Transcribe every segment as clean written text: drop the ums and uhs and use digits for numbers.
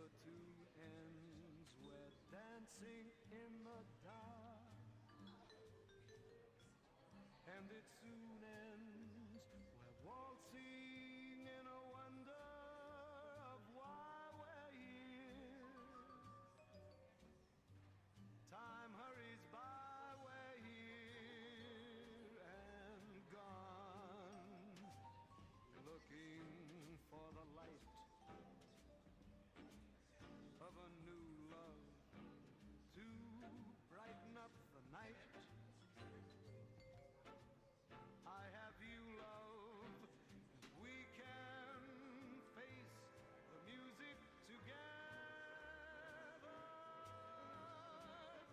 the two ends where dancing in the dark, and it soon ends where waltzing in a wonder of why we're here. Time hurries by, we're here and gone, looking for the light of a new love to brighten up the night. I have you, love, and we can face the music together,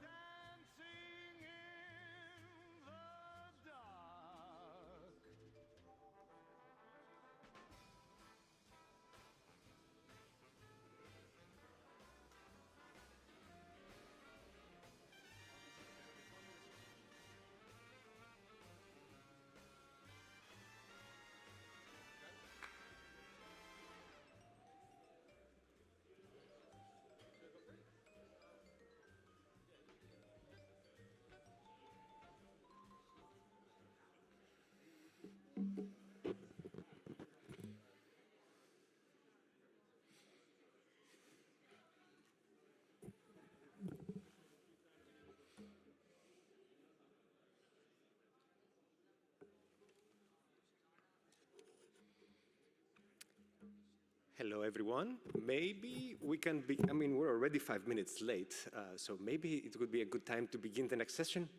dancing in the dark. Hello, everyone. Maybe we can we're already 5 minutes late, so maybe it would be a good time to begin the next session.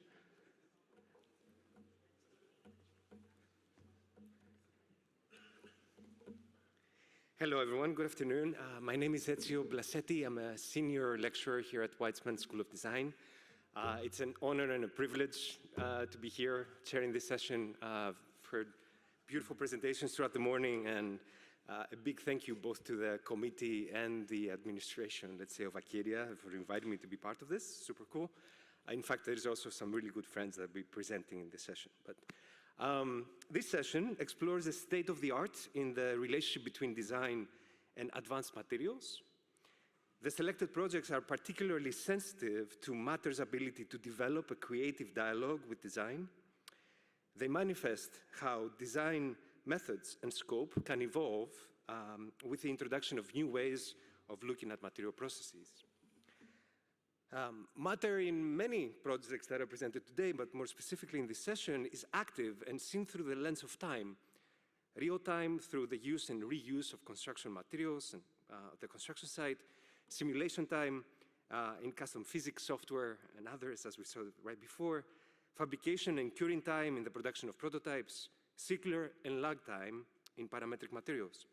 Hello, everyone. Good afternoon. My name is Ezio Blasetti. I'm a senior lecturer here at Wissemann School of Design. It's an honor and a privilege to be here chairing this session. I've heard beautiful presentations throughout the morning, and a big thank you both to the committee and the administration, let's say, of ACADIA for inviting me to be part of this. Super cool. In fact, there's also some really good friends that will be presenting in this session. But this session explores the state of the art in the relationship between design and advanced materials. The selected projects are particularly sensitive to matter's ability to develop a creative dialogue with design. They manifest how design methods and scope can evolve with the introduction of new ways of looking at material processes. Matter in many projects that are presented today, but more specifically in this session, is active and seen through the lens of time. Real time through the use and reuse of construction materials and the construction site, simulation time in custom physics software and others, as we saw right before, fabrication and curing time in the production of prototypes, circular and lag time in parametric materials.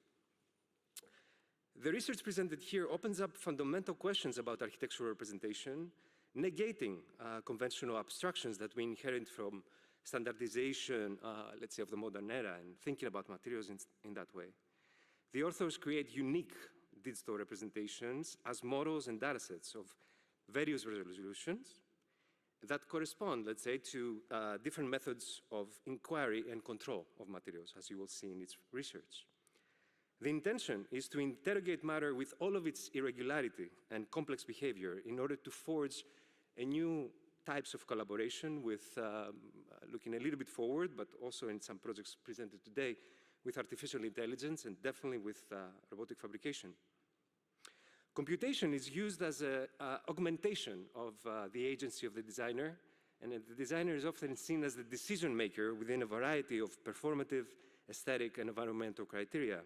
The research presented here opens up fundamental questions about architectural representation, negating conventional abstractions that we inherit from standardization, let's say, of the modern era, and thinking about materials in that way. The authors create unique digital representations as models and datasets of various resolutions that correspond, let's say, to different methods of inquiry and control of materials, as you will see in its research. The intention is to interrogate matter with all of its irregularity and complex behavior in order to forge a new types of collaboration with looking a little bit forward, but also in some projects presented today with artificial intelligence and definitely with robotic fabrication. Computation is used as an augmentation of the agency of the designer, and the designer is often seen as the decision maker within a variety of performative, aesthetic, and environmental criteria.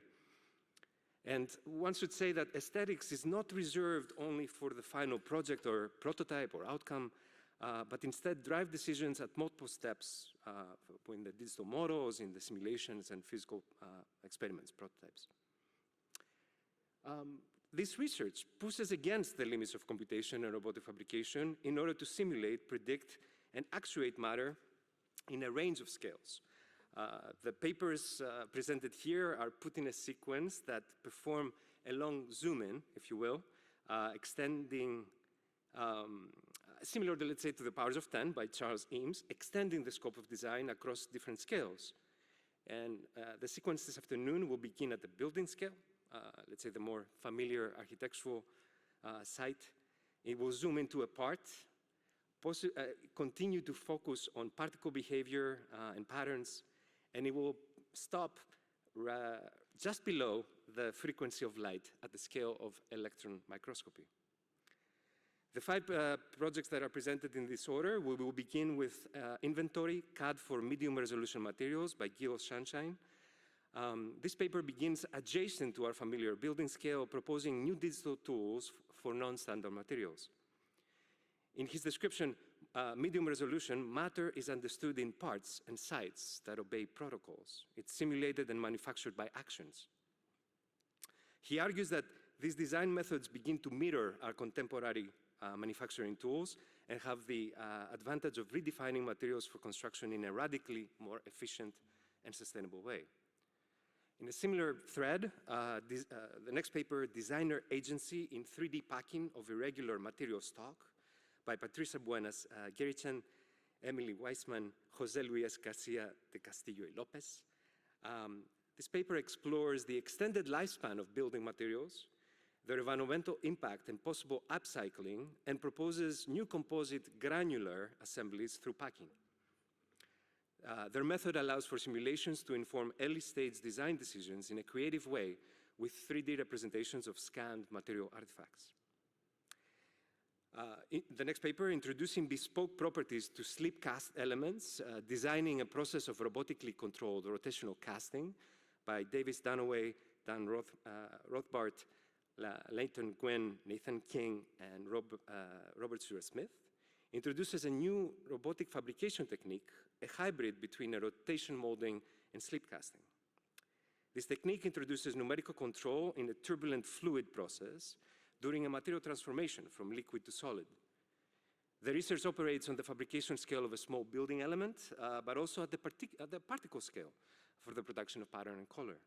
And one should say that aesthetics is not reserved only for the final project or prototype or outcome, but instead drive decisions at multiple steps in the digital models, in the simulations and physical experiments, prototypes. This research pushes against the limits of computation and robotic fabrication in order to simulate, predict, and actuate matter in a range of scales. The papers presented here are put in a sequence that perform a long zoom-in, if you will, extending, similar to, let's say, to the Powers of 10 by Charles Eames, extending the scope of design across different scales. And the sequence this afternoon will begin at the building scale, let's say, the more familiar architectural site. It will zoom into a part, continue to focus on particle behavior and patterns, and it will stop just below the frequency of light at the scale of electron microscopy. The 5 projects that are presented in this order, we will begin with Inventory, CAD for Medium Resolution Materials by Gil Sunshine. This paper begins adjacent to our familiar building scale, proposing new digital tools for non-standard materials. In his description, medium resolution, matter is understood in parts and sites that obey protocols. It's simulated and manufactured by actions. He argues that these design methods begin to mirror our contemporary manufacturing tools and have the advantage of redefining materials for construction in a radically more efficient and sustainable way. In a similar thread, the next paper, Designer Agency in 3D Packing of Irregular Material Stock by Patricia, Dueñas, Gerritsen, Emel, Wissemann, José Luis García de Castillo y López. This paper explores the extended lifespan of building materials, their environmental impact and possible upcycling, and proposes new composite granular assemblies through packing. Their method allows for simulations to inform early-stage design decisions in a creative way with 3D representations of scanned material artifacts. The next paper, Introducing Bespoke Properties to Slip Cast Elements, Designing a Process of Robotically Controlled Rotational Casting by Davis Dunaway, Dan Rothbart, Layton, Gwinn, Nathan King, and Robert Stuart-Smith, introduces a new robotic fabrication technique, a hybrid between a rotation molding and slip casting. This technique introduces numerical control in a turbulent fluid process during a material transformation from liquid to solid. The research operates on the fabrication scale of a small building element, but also at the particle scale for the production of pattern and color.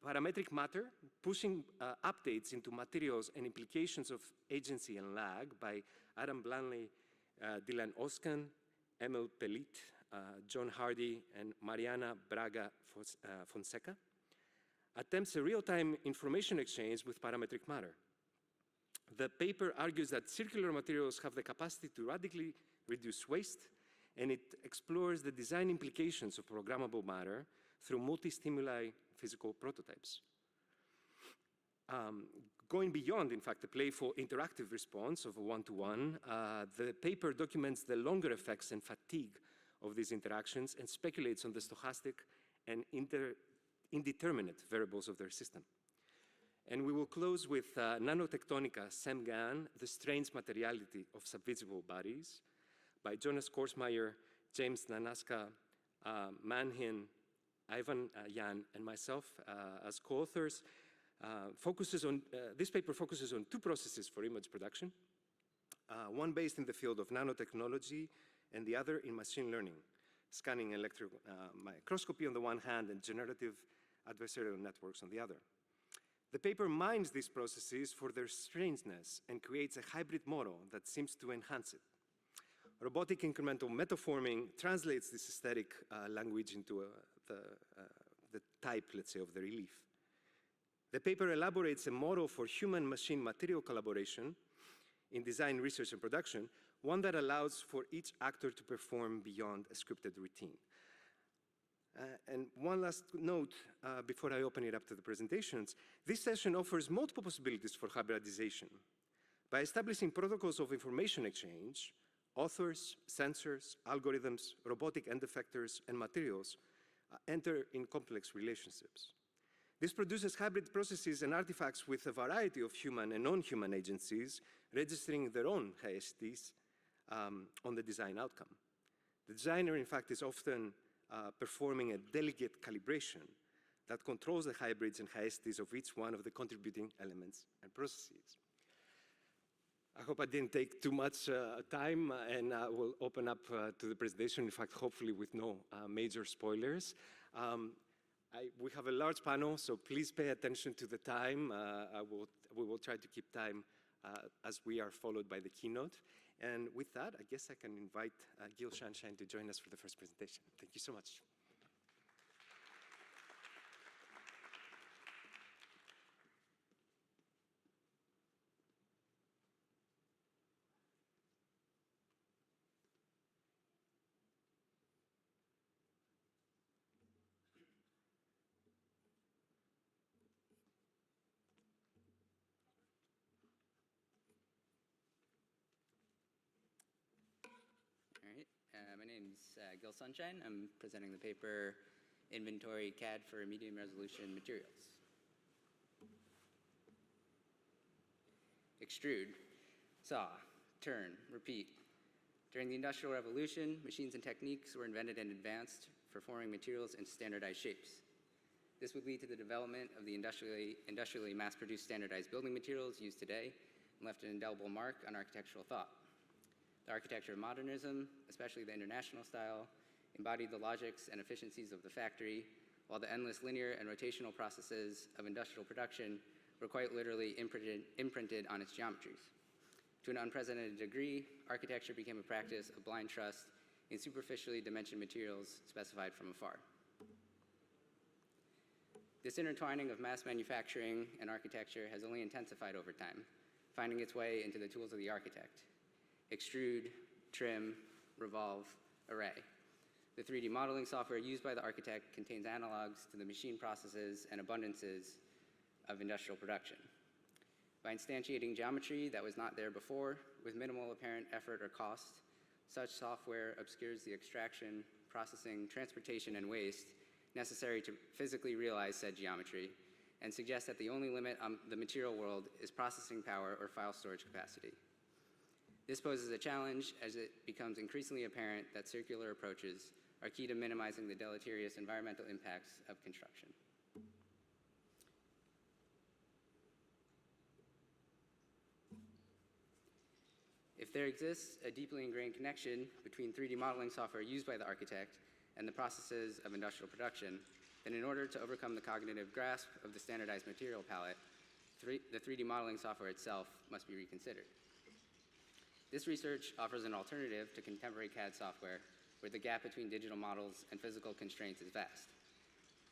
Parametric matter, pushing updates into materials and implications of agency and lag by Adam Blaney, Dilan Ozkan, Emel Pelit, John Hardy, and Mariana Braga Fonseca, attempts a real-time information exchange with parametric matter. The paper argues that circular materials have the capacity to radically reduce waste, and it explores the design implications of programmable matter through multi-stimuli physical prototypes. Going beyond, in fact, the playful interactive response of a one-to-one, the paper documents the longer effects and fatigue of these interactions and speculates on the stochastic and indeterminate variables of their system. And we will close with Nanotectonica, SEM-GAN, The Strange Materiality of Subvisible Bodies by Jonas Korsmeyer, James Nanaska, Manhin, Ivan Yan, and myself as co-authors. This paper focuses on 2 processes for image production, one based in the field of nanotechnology and the other in machine learning, scanning electron microscopy on the one hand and generative adversarial networks on the other. The paper mines these processes for their strangeness and creates a hybrid model that seems to enhance it. Robotic incremental metaforming translates this aesthetic language into the type, let's say, of the relief. The paper elaborates a model for human-machine material collaboration in design, research, and production, one that allows for each actor to perform beyond a scripted routine. And one last note before I open it up to the presentations. This session offers multiple possibilities for hybridization. By establishing protocols of information exchange, authors, sensors, algorithms, robotic end effectors, and materials enter in complex relationships. This produces hybrid processes and artifacts with a variety of human and non-human agencies registering their own HSTs on the design outcome. The designer, in fact, is often performing a delicate calibration that controls the hybrids and HSTs of each one of the contributing elements and processes. I hope I didn't take too much time, and I will open up to the presentation, in fact, hopefully with no major spoilers. We have a large panel, so please pay attention to the time. We will try to keep time as we are followed by the keynote. And with that, I guess I can invite Gil Sunshine to join us for the first presentation. Thank you so much. name's Gil Sunshine. I'm presenting the paper Inventory CAD for Medium Resolution Materials. Extrude, saw, turn, repeat. During the Industrial Revolution, machines and techniques were invented and advanced for forming materials in standardized shapes. This would lead to the development of the industrially mass-produced standardized building materials used today and left an indelible mark on architectural thought. The architecture of modernism, especially the international style, embodied the logics and efficiencies of the factory, while the endless linear and rotational processes of industrial production were quite literally imprinted on its geometries. To an unprecedented degree, architecture became a practice of blind trust in superficially dimensioned materials specified from afar. This intertwining of mass manufacturing and architecture has only intensified over time, finding its way into the tools of the architect. Extrude, trim, revolve, array. The 3D modeling software used by the architect contains analogs to the machine processes and abundances of industrial production. By instantiating geometry that was not there before, with minimal apparent effort or cost, such software obscures the extraction, processing, transportation, and waste necessary to physically realize said geometry, and suggests that the only limit on the material world is processing power or file storage capacity. This poses a challenge as it becomes increasingly apparent that circular approaches are key to minimizing the deleterious environmental impacts of construction. If there exists a deeply ingrained connection between 3D modeling software used by the architect and the processes of industrial production, then in order to overcome the cognitive grasp of the standardized material palette, the 3D modeling software itself must be reconsidered. This research offers an alternative to contemporary CAD software where the gap between digital models and physical constraints is vast.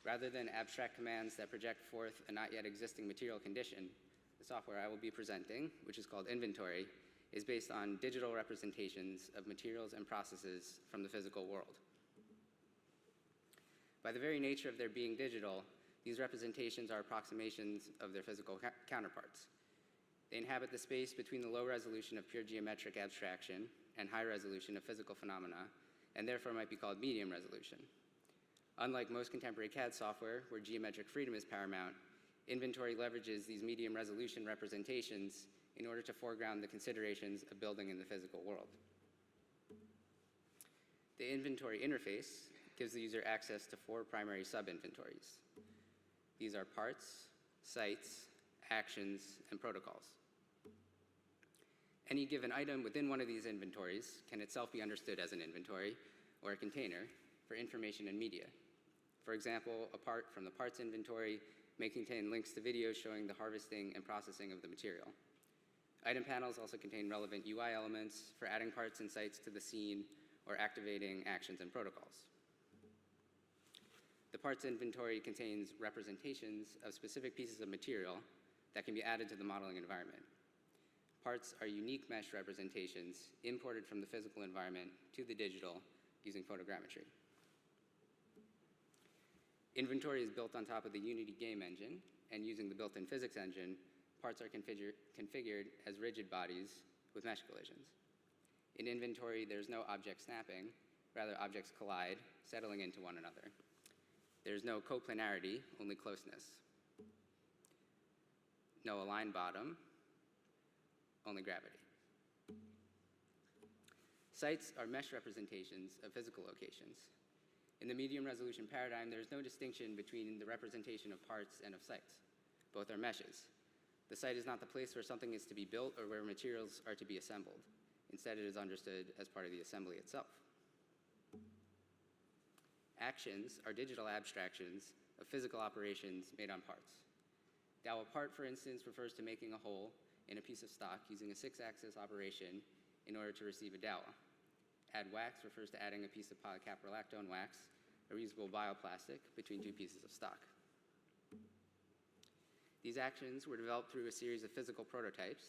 Rather than abstract commands that project forth a not yet existing material condition, the software I will be presenting, which is called Inventory, is based on digital representations of materials and processes from the physical world. By the very nature of their being digital, these representations are approximations of their physical counterparts. They inhabit the space between the low resolution of pure geometric abstraction and high resolution of physical phenomena, and therefore might be called medium resolution. Unlike most contemporary CAD software, where geometric freedom is paramount, Inventory leverages these medium resolution representations in order to foreground the considerations of building in the physical world. The inventory interface gives the user access to 4 primary sub-inventories. These are parts, sites, actions, and protocols. Any given item within one of these inventories can itself be understood as an inventory or a container for information and media. For example, a part from the parts inventory may contain links to videos showing the harvesting and processing of the material. Item panels also contain relevant UI elements for adding parts and sites to the scene or activating actions and protocols. The parts inventory contains representations of specific pieces of material that can be added to the modeling environment. Parts are unique mesh representations imported from the physical environment to the digital using photogrammetry. Inventory is built on top of the Unity game engine, and using the built-in physics engine, parts are configured as rigid bodies with mesh collisions. In Inventory, there's no object snapping, rather objects collide, settling into one another. There's no coplanarity, only closeness. No aligned bottom, only gravity. Sites are mesh representations of physical locations. In the medium resolution paradigm, there's no distinction between the representation of parts and of sites. Both are meshes. The site is not the place where something is to be built or where materials are to be assembled. Instead, it is understood as part of the assembly itself. Actions are digital abstractions of physical operations made on parts. Dow part, for instance, refers to making a hole in a piece of stock using a 6-axis operation in order to receive a dowel. Add wax refers to adding a piece of polycaprolactone wax, a reusable bioplastic, between 2 pieces of stock. These actions were developed through a series of physical prototypes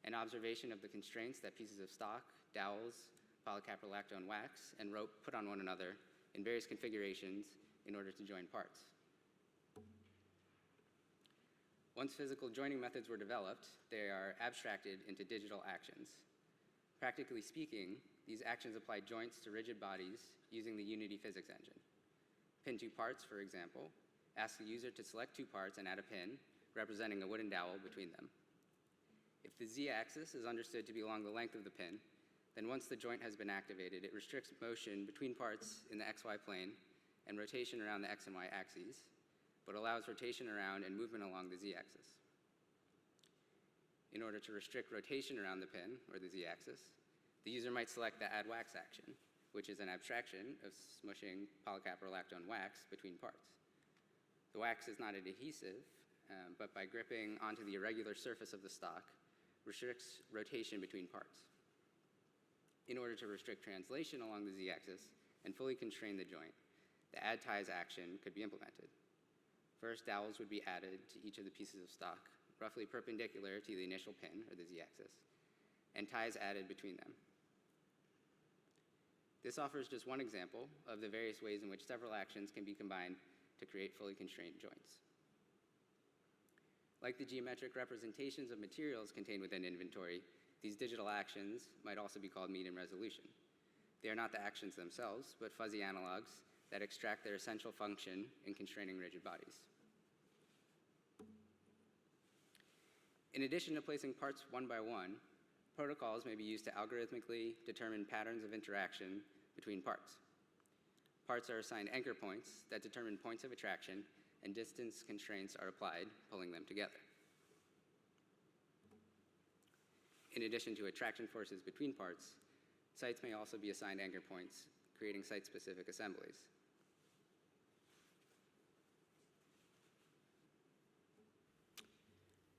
and observation of the constraints that pieces of stock, dowels, polycaprolactone wax, and rope put on one another in various configurations in order to join parts. Once physical joining methods were developed, they are abstracted into digital actions. Practically speaking, these actions apply joints to rigid bodies using the Unity physics engine. Pin 2 parts, for example, ask the user to select 2 parts and add a pin representing a wooden dowel between them. If the z-axis is understood to be along the length of the pin, then once the joint has been activated, it restricts motion between parts in the xy plane and rotation around the x and y axes, but allows rotation around and movement along the z-axis. In order to restrict rotation around the pin, or the z-axis, the user might select the add wax action, which is an abstraction of smushing polycaprolactone wax between parts. The wax is not an adhesive, but by gripping onto the irregular surface of the stock, restricts rotation between parts. In order to restrict translation along the z-axis and fully constrain the joint, the add ties action could be implemented. First, dowels would be added to each of the pieces of stock, roughly perpendicular to the initial pin, or the z-axis, and ties added between them. This offers just one example of the various ways in which several actions can be combined to create fully constrained joints. Like the geometric representations of materials contained within inventory, these digital actions might also be called medium resolution. They are not the actions themselves, but fuzzy analogs that extract their essential function in constraining rigid bodies. In addition to placing parts one by one, protocols may be used to algorithmically determine patterns of interaction between parts. Parts are assigned anchor points that determine points of attraction, and distance constraints are applied, pulling them together. In addition to attraction forces between parts, sites may also be assigned anchor points, creating site-specific assemblies.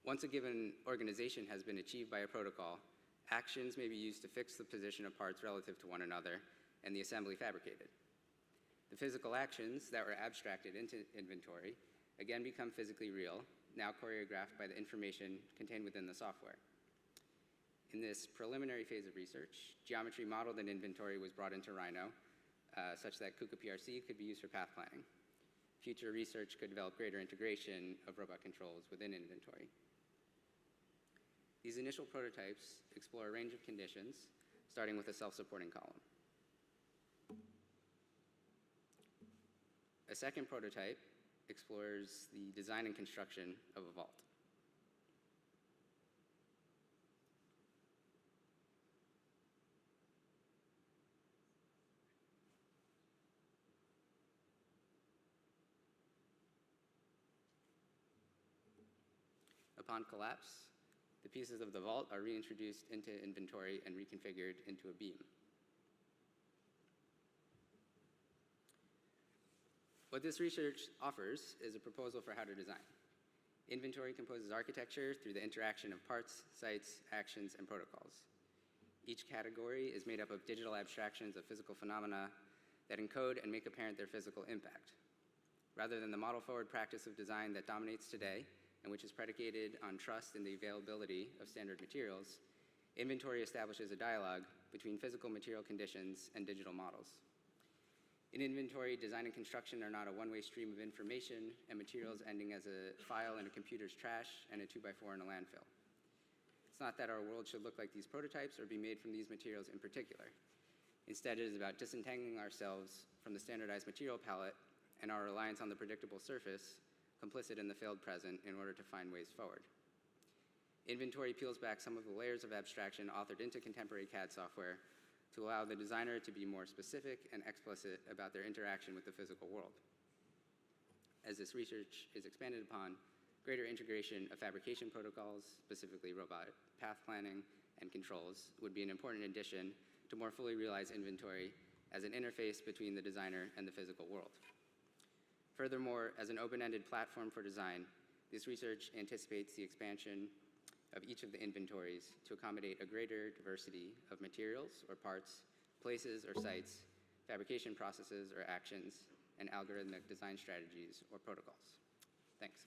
Once a given organization has been achieved by a protocol, actions may be used to fix the position of parts relative to one another and the assembly fabricated. The physical actions that were abstracted into inventory again become physically real, now choreographed by the information contained within the software. In this preliminary phase of research, geometry modeled in inventory was brought into Rhino, such that KUKA PRC could be used for path planning. Future research could develop greater integration of robot controls within inventory. These initial prototypes explore a range of conditions, starting with a self-supporting column. A second prototype explores the design and construction of a vault. Upon collapse, the pieces of the vault are reintroduced into inventory and reconfigured into a beam. What this research offers is a proposal for how to design. Inventory composes architecture through the interaction of parts, sites, actions, and protocols. Each category is made up of digital abstractions of physical phenomena that encode and make apparent their physical impact. Rather than the model-forward practice of design that dominates today, and which is predicated on trust in the availability of standard materials, inventory establishes a dialogue between physical material conditions and digital models. In inventory, design and construction are not a one-way stream of information and materials ending as a file in a computer's trash and a 2x4 in a landfill. It's not that our world should look like these prototypes or be made from these materials in particular. Instead, it is about disentangling ourselves from the standardized material palette and our reliance on the predictable surface, complicit in the failed present, in order to find ways forward. Inventory peels back some of the layers of abstraction authored into contemporary CAD software to allow the designer to be more specific and explicit about their interaction with the physical world. As this research is expanded upon, greater integration of fabrication protocols, specifically robot path planning and controls, would be an important addition to more fully realize inventory as an interface between the designer and the physical world. Furthermore, as an open-ended platform for design, this research anticipates the expansion of each of the inventories to accommodate a greater diversity of materials or parts, places or sites, fabrication processes or actions, and algorithmic design strategies or protocols. Thanks.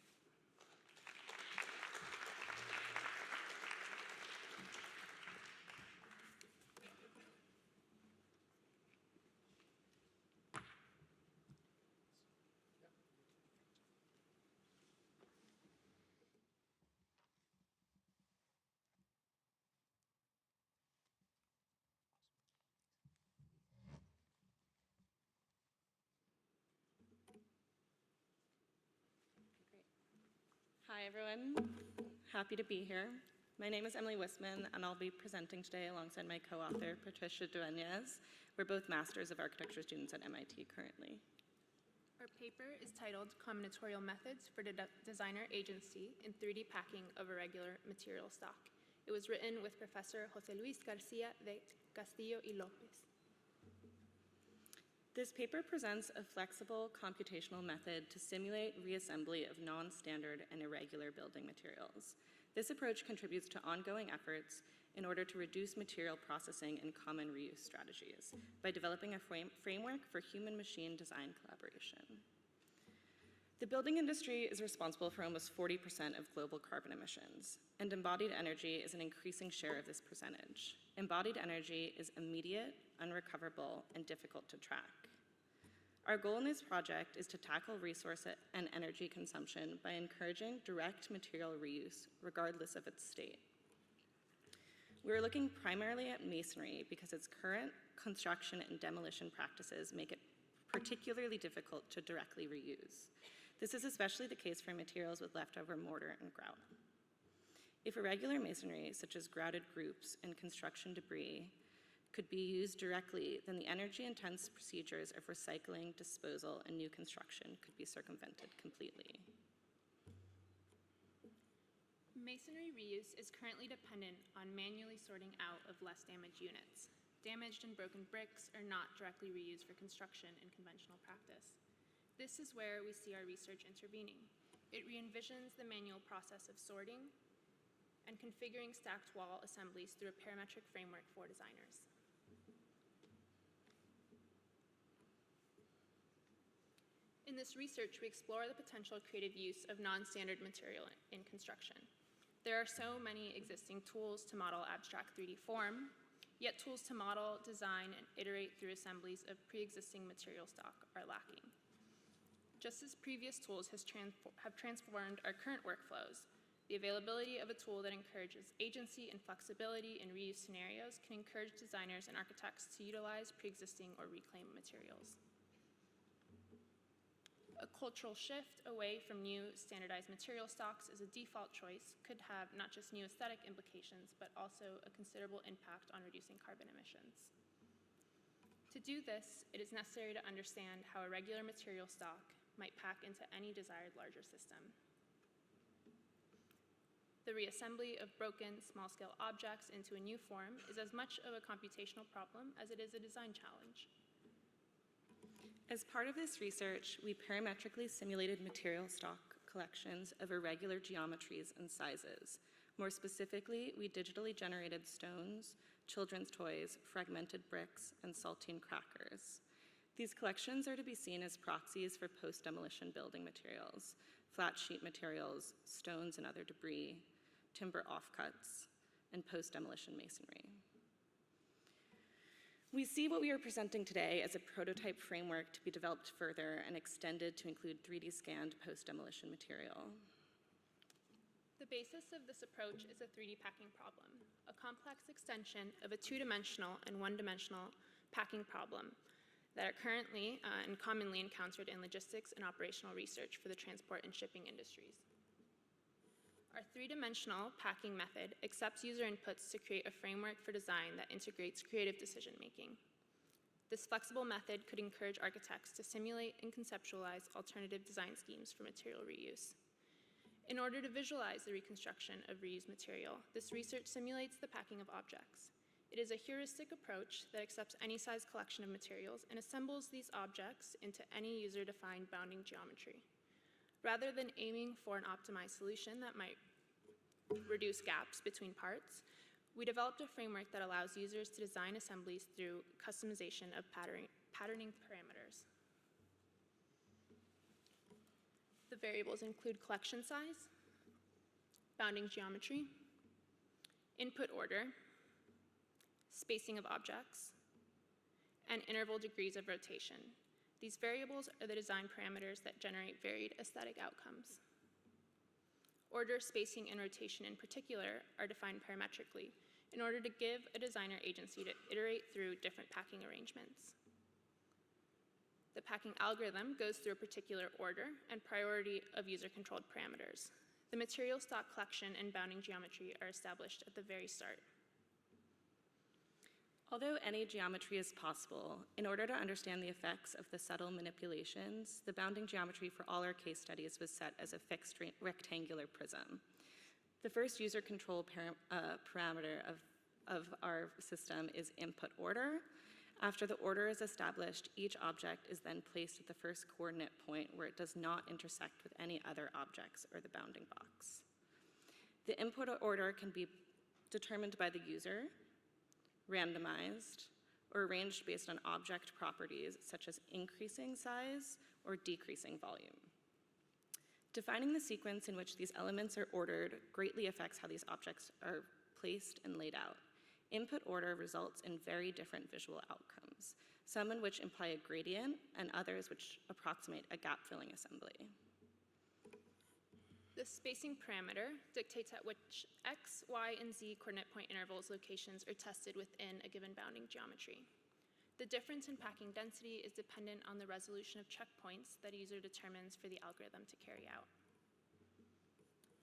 everyone. Happy to be here. My name is Emily Wissemann, and I'll be presenting today alongside my co-author, Patricia Dueñas. We're both Masters of Architecture students at MIT currently. Our paper is titled Combinatorial Methods for Designer Agency in 3D Packing of Irregular Material Stock. It was written with Professor José Luis García de Castillo y López. This paper presents a flexible computational method to simulate reassembly of non-standard and irregular building materials. This approach contributes to ongoing efforts in order to reduce material processing and common reuse strategies by developing a framework for human-machine design collaboration. The building industry is responsible for almost 40% of global carbon emissions, and embodied energy is an increasing share of this percentage. Embodied energy is immediate, unrecoverable, and difficult to track. Our goal in this project is to tackle resource and energy consumption by encouraging direct material reuse, regardless of its state. We're looking primarily at masonry because its current construction and demolition practices make it particularly difficult to directly reuse. This is especially the case for materials with leftover mortar and grout. If irregular masonry, such as grouted groups and construction debris, could be used directly, then the energy-intense procedures of recycling, disposal, and new construction could be circumvented completely. Masonry reuse is currently dependent on manually sorting out of less damaged units. Damaged and broken bricks are not directly reused for construction in conventional practice. This is where we see our research intervening. It re-envisions the manual process of sorting and configuring stacked wall assemblies through a parametric framework for designers. In this research, we explore the potential creative use of non-standard material in construction. There are so many existing tools to model abstract 3D form, yet tools to model, design, and iterate through assemblies of pre-existing material stock are lacking. Just as previous tools have transformed our current workflows, the availability of a tool that encourages agency and flexibility in reuse scenarios can encourage designers and architects to utilize pre-existing or reclaimed materials. A cultural shift away from new standardized material stocks as a default choice could have not just new aesthetic implications, but also a considerable impact on reducing carbon emissions. To do this, it is necessary to understand how a regular material stock might pack into any desired larger system. The reassembly of broken, small-scale objects into a new form is as much of a computational problem as it is a design challenge. As part of this research, we parametrically simulated material stock collections of irregular geometries and sizes. More specifically, we digitally generated stones, children's toys, fragmented bricks, and saltine crackers. These collections are to be seen as proxies for post-demolition building materials, flat sheet materials, stones and other debris, timber offcuts, and post-demolition masonry. We see what we are presenting today as a prototype framework to be developed further and extended to include 3D scanned post-demolition material. The basis of this approach is a 3D packing problem, a complex extension of a two-dimensional and one-dimensional packing problem that are currently and commonly encountered in logistics and operational research for the transport and shipping industries. Our three-dimensional packing method accepts user inputs to create a framework for design that integrates creative decision-making. This flexible method could encourage architects to simulate and conceptualize alternative design schemes for material reuse. In order to visualize the reconstruction of reused material, this research simulates the packing of objects. It is a heuristic approach that accepts any size collection of materials and assembles these objects into any user-defined bounding geometry. Rather than aiming for an optimized solution that might reduce gaps between parts, we developed a framework that allows users to design assemblies through customization of patterning parameters. The variables include collection size, bounding geometry, input order, spacing of objects, and interval degrees of rotation. These variables are the design parameters that generate varied aesthetic outcomes. Order, spacing, and rotation in particular are defined parametrically in order to give a designer agency to iterate through different packing arrangements. The packing algorithm goes through a particular order and priority of user-controlled parameters. The material stock collection and bounding geometry are established at the very start. Although any geometry is possible, in order to understand the effects of the subtle manipulations, the bounding geometry for all our case studies was set as a fixed rectangular prism. The first user control parameter of our system is input order. After the order is established, each object is then placed at the first coordinate point where it does not intersect with any other objects or the bounding box. The input order can be determined by the user, randomized, or arranged based on object properties such as increasing size or decreasing volume. Defining the sequence in which these elements are ordered greatly affects how these objects are placed and laid out. Input order results in very different visual outcomes, some in which imply a gradient and others which approximate a gap-filling assembly. The spacing parameter dictates at which x, y, and z coordinate point intervals locations are tested within a given bounding geometry. The difference in packing density is dependent on the resolution of checkpoints that a user determines for the algorithm to carry out.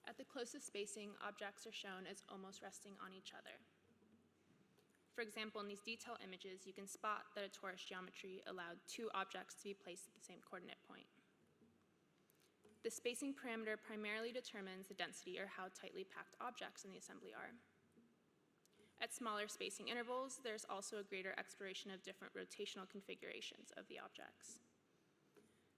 At the closest spacing, objects are shown as almost resting on each other. For example, in these detail images, you can spot that a torus geometry allowed two objects to be placed at the same coordinate point. The spacing parameter primarily determines the density or how tightly packed objects in the assembly are. At smaller spacing intervals, there's also a greater exploration of different rotational configurations of the objects.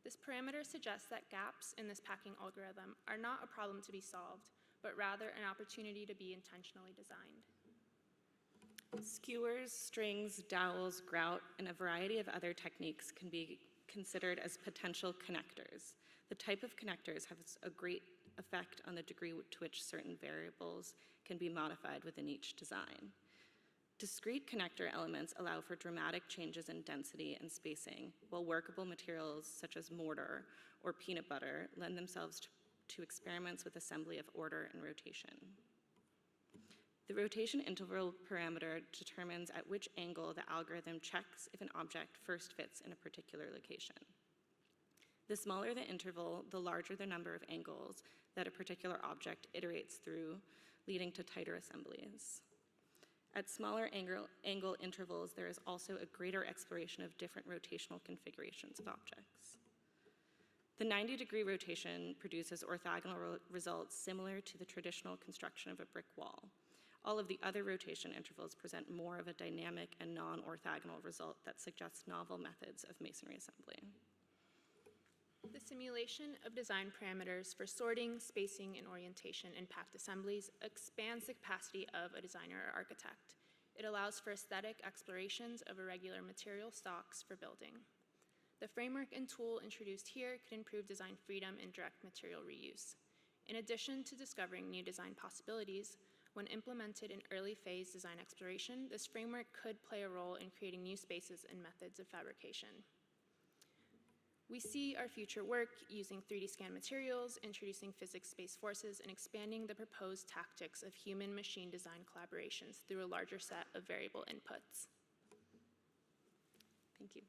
This parameter suggests that gaps in this packing algorithm are not a problem to be solved, but rather an opportunity to be intentionally designed. Skewers, strings, dowels, grout, and a variety of other techniques can be considered as potential connectors. The type of connectors has a great effect on the degree to which certain variables can be modified within each design. Discrete connector elements allow for dramatic changes in density and spacing, while workable materials such as mortar or peanut butter lend themselves to experiments with assembly of order and rotation. The rotation interval parameter determines at which angle the algorithm checks if an object first fits in a particular location. The smaller the interval, the larger the number of angles that a particular object iterates through, leading to tighter assemblies. At smaller angle intervals, there is also a greater exploration of different rotational configurations of objects. The 90-degree rotation produces orthogonal results similar to the traditional construction of a brick wall. All of the other rotation intervals present more of a dynamic and non-orthogonal result that suggests novel methods of masonry assembly. The simulation of design parameters for sorting, spacing, and orientation in packed assemblies expands the capacity of a designer or architect. It allows for aesthetic explorations of irregular material stocks for building. The framework and tool introduced here could improve design freedom and direct material reuse. In addition to discovering new design possibilities, when implemented in early phase design exploration, this framework could play a role in creating new spaces and methods of fabrication. We see our future work using 3D scan materials, introducing physics-based forces, and expanding the proposed tactics of human-machine design collaborations through a larger set of variable inputs. Thank you.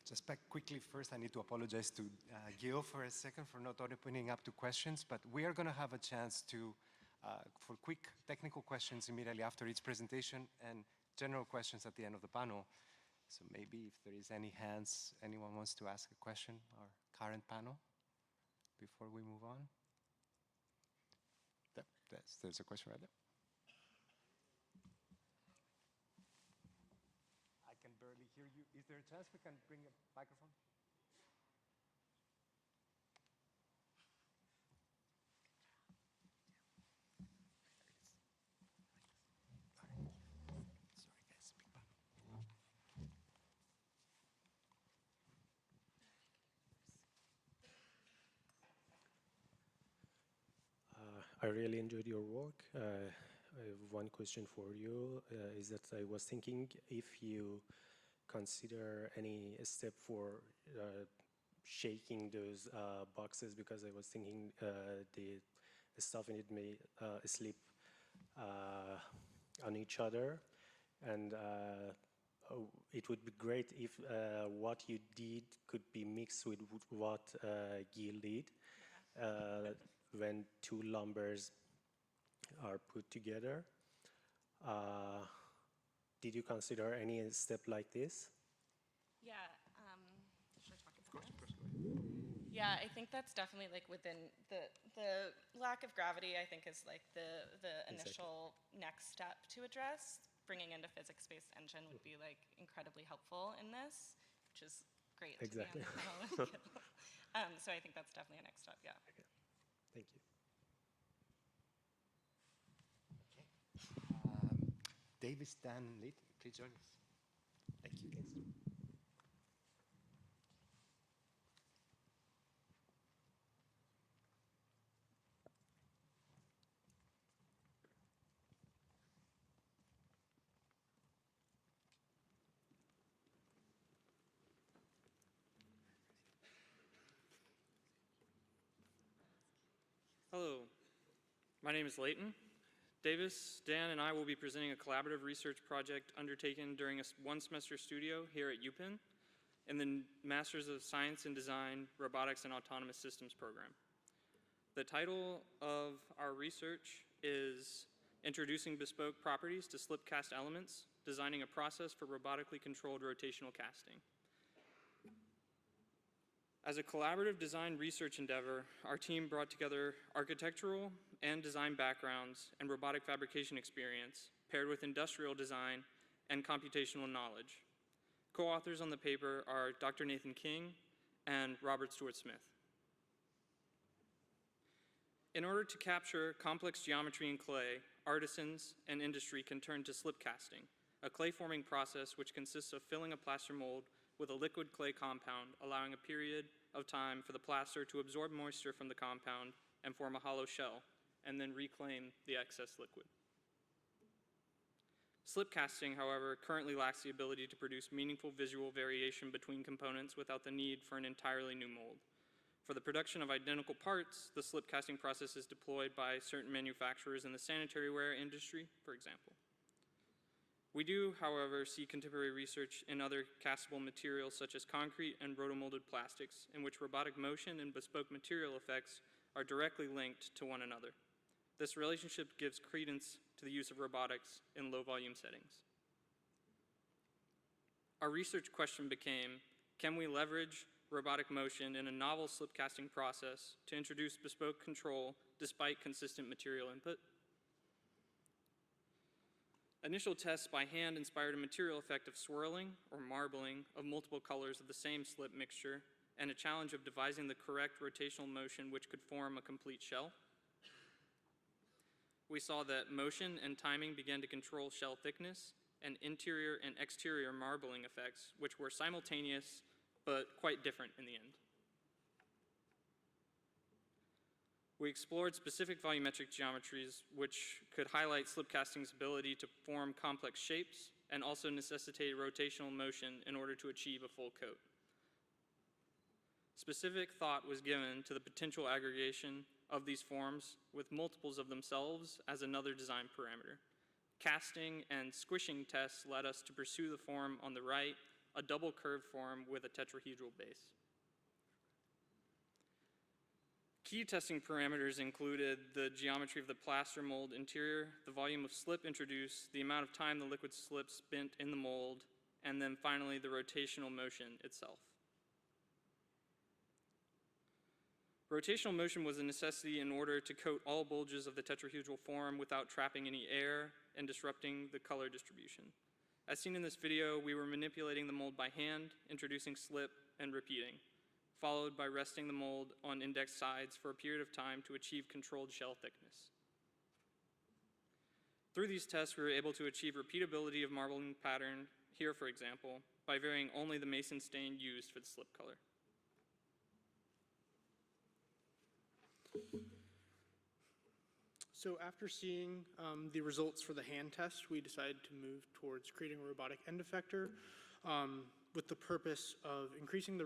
Just back quickly first, I need to apologize to Gil for a second for not opening up to questions, but we are going to have a chance to, for quick technical questions immediately after each presentation and general questions at the end of the panel. So maybe if there is any hands, anyone wants to ask a question, our current panel, before we move on. There's a question right there. I can barely hear you. Is there a chance we can bring a microphone? I really enjoyed your work. I have one question for you, is that I was thinking if you consider any step for shaking those boxes, because I was thinking the stuff in it may slip on each other, and it would be great if what you did could be mixed with what Gil did. When two lumbers are put together. Did you consider any step like this? Yeah, should I talk about this? Yeah, I think that's definitely like within the lack of gravity, I think is like the initial next step to address. Bringing into physics-based engine would be like incredibly helpful in this, which is great. Exactly. To be on the panel. So I think that's definitely a next step, yeah. Okay. Thank you. Davis, Dan, Layton, please join us. Thank you, guys. Hello, my name is Layton. Davis, Dan, and I will be presenting a collaborative research project undertaken during a one-semester studio here at UPenn in the Masters of Science and Design, Robotics and Autonomous Systems program. The title of our research is Introducing Bespoke Properties to Slip Cast Elements, Designing a Process for Robotically Controlled Rotational Casting. As a collaborative design research endeavor, our team brought together architectural and design backgrounds and robotic fabrication experience paired with industrial design and computational knowledge. Co-authors on the paper are Dr. Nathan King and Robert Stuart-Smith. In order to capture complex geometry in clay, artisans and industry can turn to slip casting, a clay forming process which consists of filling a plaster mold with a liquid clay compound, allowing a period of time for the plaster to absorb moisture from the compound and form a hollow shell, and then reclaim the excess liquid. Slip casting, however, currently lacks the ability to produce meaningful visual variation between components without the need for an entirely new mold. For the production of identical parts, the slip casting process is deployed by certain manufacturers in the sanitary ware industry, for example. We do, however, see contemporary research in other castable materials such as concrete and rotomolded plastics, in which robotic motion and bespoke material effects are directly linked to one another. This relationship gives credence to the use of robotics in low-volume settings. Our research question became, can we leverage robotic motion in a novel slip casting process to introduce bespoke control despite consistent material input? Initial tests by hand inspired a material effect of swirling or marbling of multiple colors of the same slip mixture and a challenge of devising the correct rotational motion which could form a complete shell. We saw that motion and timing began to control shell thickness and interior and exterior marbling effects, which were simultaneous but quite different in the end. We explored specific volumetric geometries which could highlight slip casting's ability to form complex shapes and also necessitate rotational motion in order to achieve a full coat. Specific thought was given to the potential aggregation of these forms with multiples of themselves as another design parameter. Casting and squishing tests led us to pursue the form on the right, a double curved form with a tetrahedral base. Key testing parameters included the geometry of the plaster mold interior, the volume of slip introduced, the amount of time the liquid slip spent in the mold, and then finally the rotational motion itself. Rotational motion was a necessity in order to coat all bulges of the tetrahedral form without trapping any air and disrupting the color distribution. As seen in this video, we were manipulating the mold by hand, introducing slip, and repeating, followed by resting the mold on index sides for a period of time to achieve controlled shell thickness. Through these tests, we were able to achieve repeatability of marbling pattern, here for example, by varying only the mason stain used for the slip color. So after seeing the results for the hand test, we decided to move towards creating a robotic end effector with the purpose of increasing the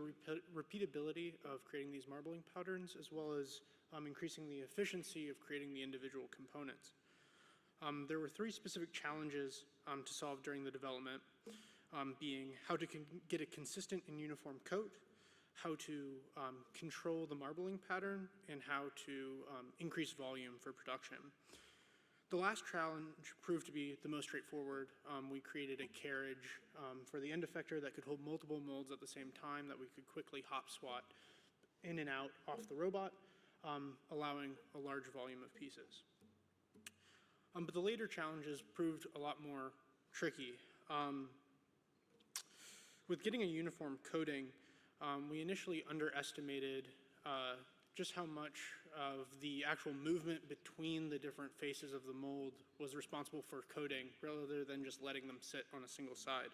repeatability of creating these marbling patterns, as well as increasing the efficiency of creating the individual components. There were three specific challenges to solve during the development. being how to get a consistent and uniform coat, how to control the marbling pattern, and how to increase volume for production. The last challenge proved to be the most straightforward. We created a carriage for the end effector that could hold multiple molds at the same time that we could quickly hop swat in and out off the robot, allowing a large volume of pieces. But the later challenges proved a lot more tricky. With getting a uniform coating, we initially underestimated just how much of the actual movement between the different faces of the mold was responsible for coating, rather than just letting them sit on a single side.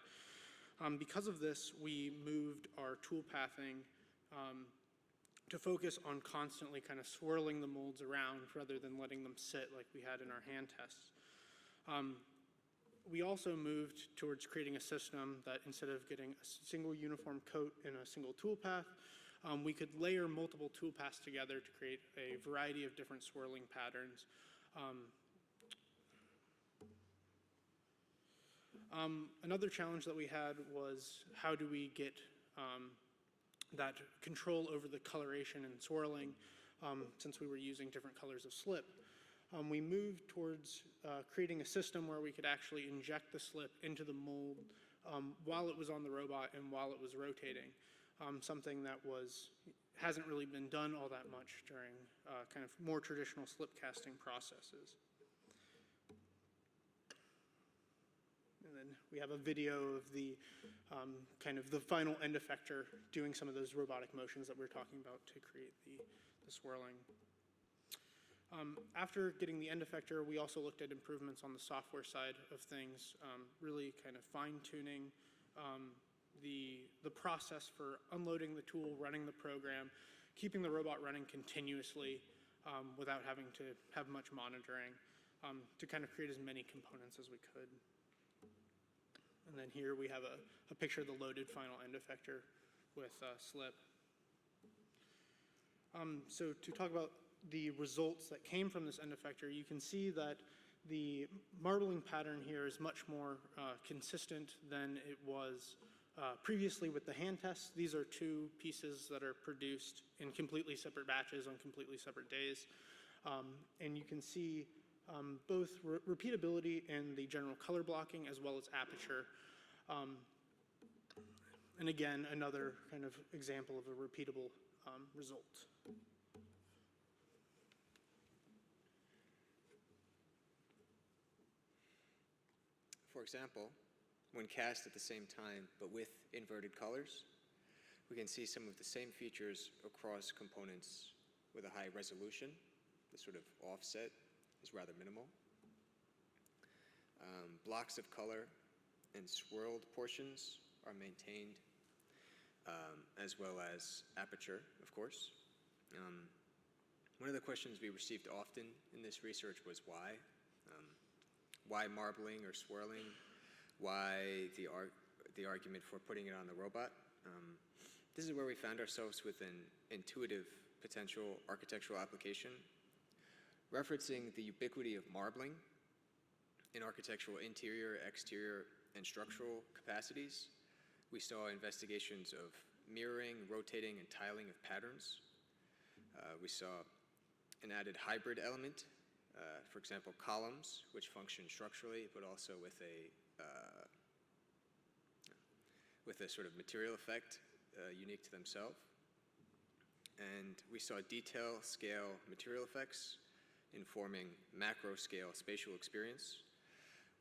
Because of this, we moved our tool pathing to focus on constantly kind of swirling the molds around rather than letting them sit like we had in our hand tests. We also moved towards creating a system that instead of getting a single uniform coat in a single tool path, we could layer multiple tool paths together to create a variety of different swirling patterns. Another challenge that we had was how do we get that control over the coloration and swirling since we were using different colors of slip. We moved towards creating a system where we could actually inject the slip into the mold while it was on the robot and while it was rotating, something that hasn't really been done all that much during kind of more traditional slip casting processes. And then we have a video of the kind of the final end effector doing some of those robotic motions that we were talking about to create the swirling. After getting the end effector, we also looked at improvements on the software side of things, really kind of fine-tuning the process for unloading the tool, running the program, keeping the robot running continuously without having to have much monitoring to kind of create as many components as we could. And then here we have a picture of the loaded final end effector with slip. So to talk about the results that came from this end effector, you can see that the marbling pattern here is much more consistent than it was previously with the hand tests. These are two pieces that are produced in completely separate batches on completely separate days. And you can see both repeatability and the general color blocking as well as aperture. And again, another kind of example of a repeatable result. For example, when cast at the same time but with inverted colors, we can see some of the same features across components with a high resolution. The sort of offset is rather minimal. Blocks of color and swirled portions are maintained, as well as aperture, of course. One of the questions we received often in this research was why. Why marbling or swirling? Why the argument for putting it on the robot? This is where we found ourselves with an intuitive potential architectural application, referencing the ubiquity of marbling in architectural interior, exterior, and structural capacities. We saw investigations of mirroring, rotating, and tiling of patterns. We saw an added hybrid element, for example, columns, which function structurally, but also with a sort of material effect unique to themselves. And we saw detail, scale, material effects informing macro-scale spatial experience.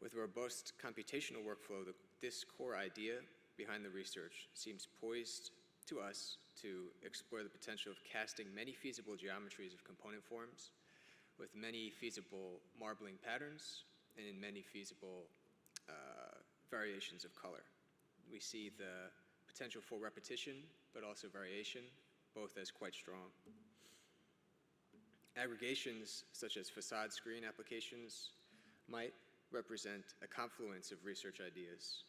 With a robust computational workflow, this core idea behind the research seems poised to us to explore the potential of casting many feasible geometries of component forms with many feasible marbling patterns and in many feasible variations of color. We see the potential for repetition, but also variation, both as quite strong. Aggregations such as facade screen applications might represent a confluence of research ideas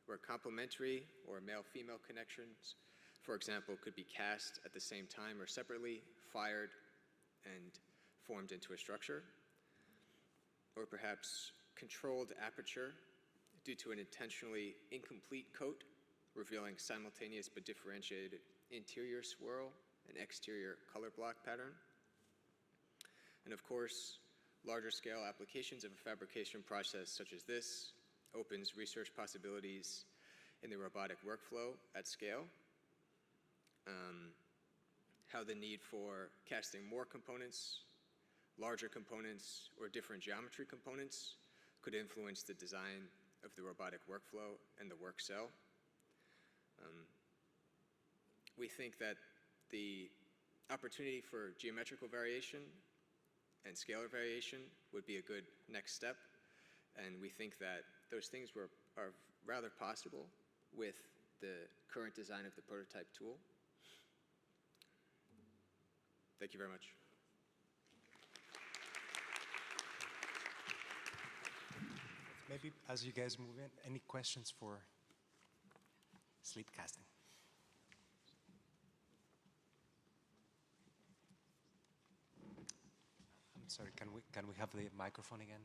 where complementary or male-female connections, for example, could be cast at the same time or separately, fired, and formed into a structure, or perhaps controlled aperture due to an intentionally incomplete coat, revealing simultaneous but differentiated interior swirl and exterior color block pattern. And of course, larger scale applications of a fabrication process such as this opens research possibilities in the robotic workflow at scale. How the need for casting more components, larger components, or different geometry components could influence the design of the robotic workflow and the work cell. We think that the opportunity for geometrical variation and scalar variation would be a good next step, and we think that those things are rather possible with the current design of the prototype tool. Thank you very much. Maybe as you guys move in, any questions for sleep casting? I'm sorry, can we have the microphone again?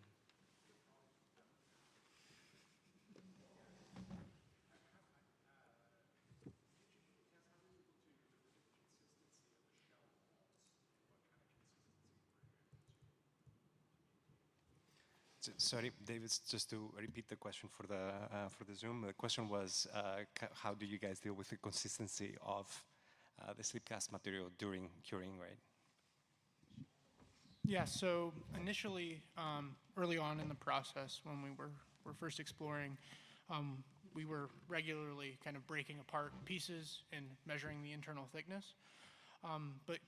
Sorry, David, just to repeat the question for the Zoom. The question was, how do you guys deal with the consistency of the sleep cast material during curing, right? Yeah, so initially, early on in the process, when we were first exploring, we were regularly kind of breaking apart pieces and measuring the internal thickness. But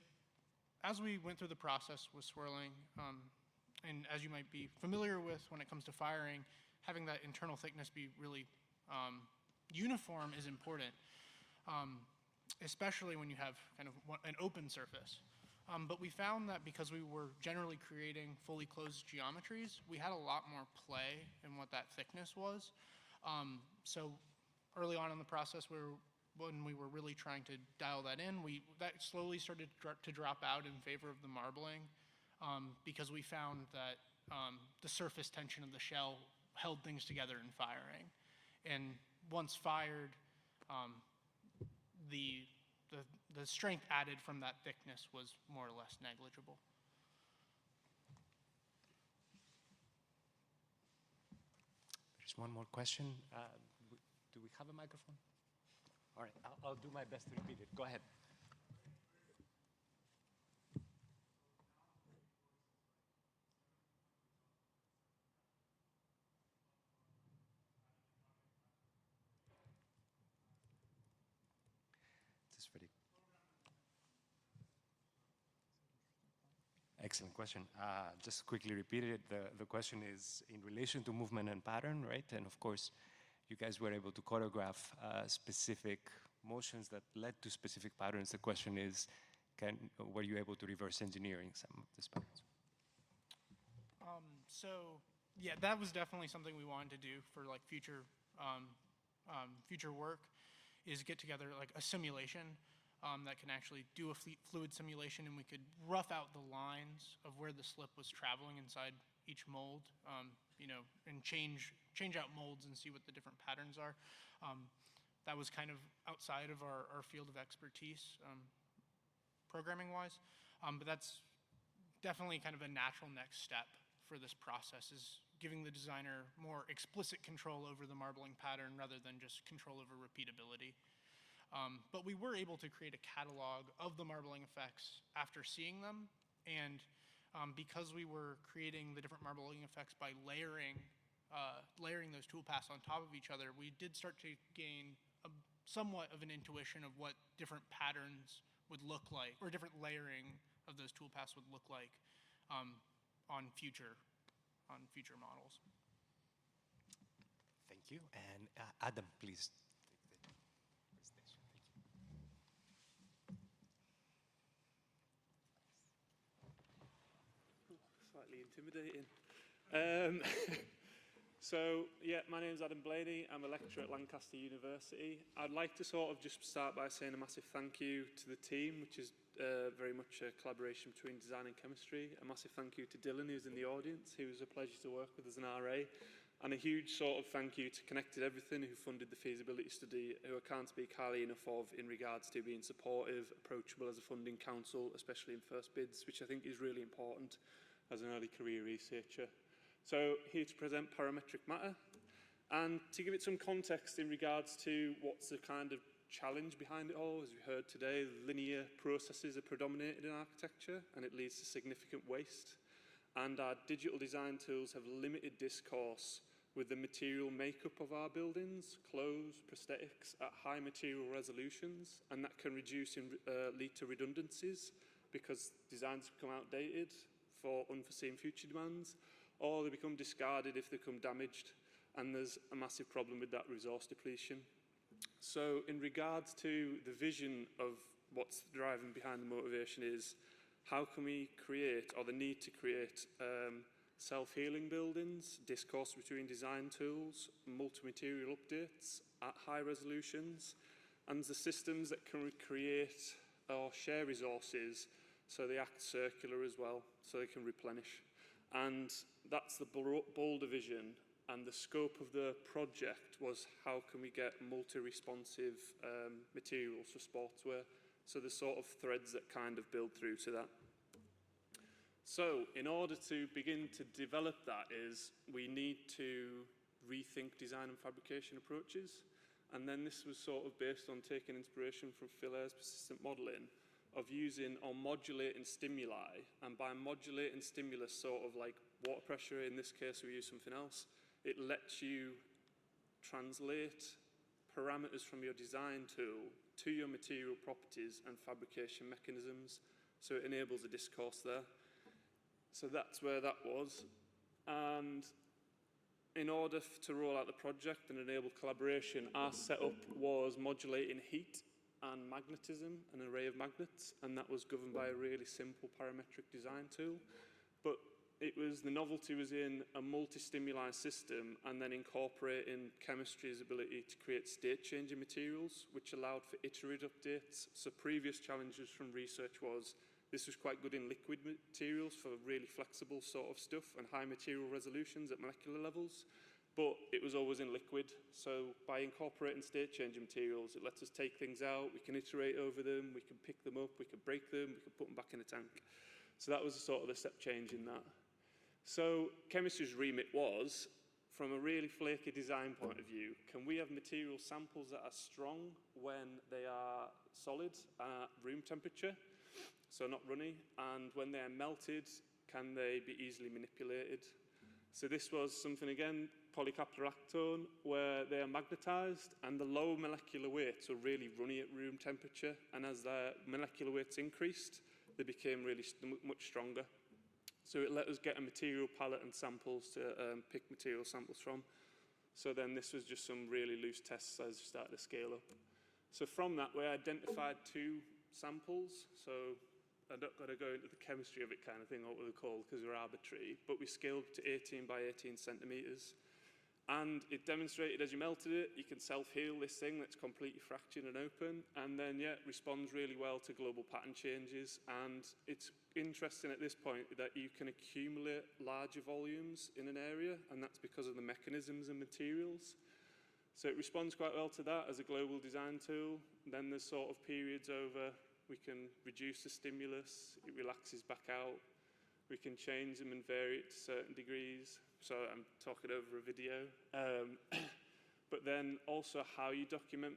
as we went through the process with swirling, and as you might be familiar with when it comes to firing, having that internal thickness be really uniform is important, especially when you have kind of an open surface. But we found that because we were generally creating fully closed geometries, we had a lot more play in what that thickness was. So early on in the process, when we were really trying to dial that in, that slowly started to drop out in favor of the marbling, because we found that the surface tension of the shell held things together in firing. And once fired, the strength added from that thickness was more or less negligible. There's one more question. Do we have a microphone? All right, I'll do my best to repeat it. Go ahead. Excellent question. Just quickly repeat it. The question is in relation to movement and pattern, right? And of course, you guys were able to choreograph specific motions that led to specific patterns. The question is, were you able to reverse engineering some of these patterns? So yeah, that was definitely something we wanted to do for like future work, is get together like a simulation that can actually do a fluid simulation, and we could rough out the lines of where the slip was traveling inside each mold, and change out molds and see what the different patterns are. That was kind of outside of our field of expertise, programming-wise, but that's definitely kind of a natural next step for this process, is giving the designer more explicit control over the marbling pattern rather than just control over repeatability. But we were able to create a catalog of the marbling effects after seeing them, and because we were creating the different marbling effects by layering those tool paths on top of each other, we did start to gain somewhat of an intuition of what different patterns would look like, or different layering of those tool paths would look like on future models. Thank you. And Adam, please. Slightly intimidating. So, yeah, my name's Adam Blaney. I'm a lecturer at Lancaster University. I'd like to sort of just start by saying a massive thank you to the team, which is very much a collaboration between design and chemistry. A massive thank you to Dilan, who's in the audience. He was a pleasure to work with as an RA. And a huge sort of thank you to Connected Everything, who funded the feasibility study, who I can't speak highly enough of in regards to being supportive, approachable as a funding council, especially in first bids, which I think is really important as an early career researcher. So here to present Parametric Matter, and to give it some context in regards to what's the kind of challenge behind it all. As we heard today, linear processes are predominated in architecture, and it leads to significant waste. And our digital design tools have limited discourse with the material makeup of our buildings, clothes, prosthetics at high material resolutions, and that can lead to redundancies because designs become outdated for unforeseen future demands, or they become discarded if they become damaged, and there's a massive problem with that resource depletion. So in regards to the vision of what's driving behind the motivation is, how can we create, or the need to create, self-healing buildings, discourse between design tools, multi-material updates at high resolutions, and the systems that can create or share resources so they act circular as well, so they can replenish. And that's the bolder vision, and the scope of the project was how can we get multi-responsive materials for sportswear. So there's sort of threads that kind of build through to that. So in order to begin to develop that is we need to rethink design and fabrication approaches. And then this was sort of based on taking inspiration from Phil Ayres' persistent modeling of using or modulating stimuli. And by modulating stimulus, sort of like water pressure, in this case we use something else, it lets you translate parameters from your design tool to your material properties and fabrication mechanisms. So it enables a discourse there. So that's where that was. And in order to roll out the project and enable collaboration, our setup was modulating heat and magnetism, an array of magnets, and that was governed by a really simple parametric design tool. But the novelty was in a multi-stimuli system and then incorporating chemistry's ability to create state-changing materials, which allowed for iterative updates. So previous challenges from research was, this was quite good in liquid materials for really flexible sort of stuff and high material resolutions at molecular levels, but it was always in liquid. So by incorporating state-changing materials, it lets us take things out, we can iterate over them, we can pick them up, we can break them, we can put them back in a tank. So that was sort of the step change in that. So chemistry's remit was, from a really flaky design point of view, can we have material samples that are strong when they are solid at room temperature, so not runny, and when they are melted, can they be easily manipulated? So this was something, again, polycaprolactone, where they are magnetized, and the low molecular weights were really runny at room temperature, and as their molecular weights increased, they became really much stronger. So it let us get a material palette and samples to pick material samples from. So then this was just some really loose tests as we started to scale up. So from that, we identified 2 samples. So I'm not going to go into the chemistry of it kind of thing, what we're called, because we're arbitrary, but we scaled to 18 by 18 centimeters. And it demonstrated as you melted it, you can self-heal this thing that's completely fractured and open, and then, yeah, it responds really well to global pattern changes. And it's interesting at this point that you can accumulate larger volumes in an area, and that's because of the mechanisms and materials. So it responds quite well to that as a global design tool. Then there's sort of periods over, we can reduce the stimulus, it relaxes back out, we can change them and vary it to certain degrees. So I'm talking over a video. But then also how you document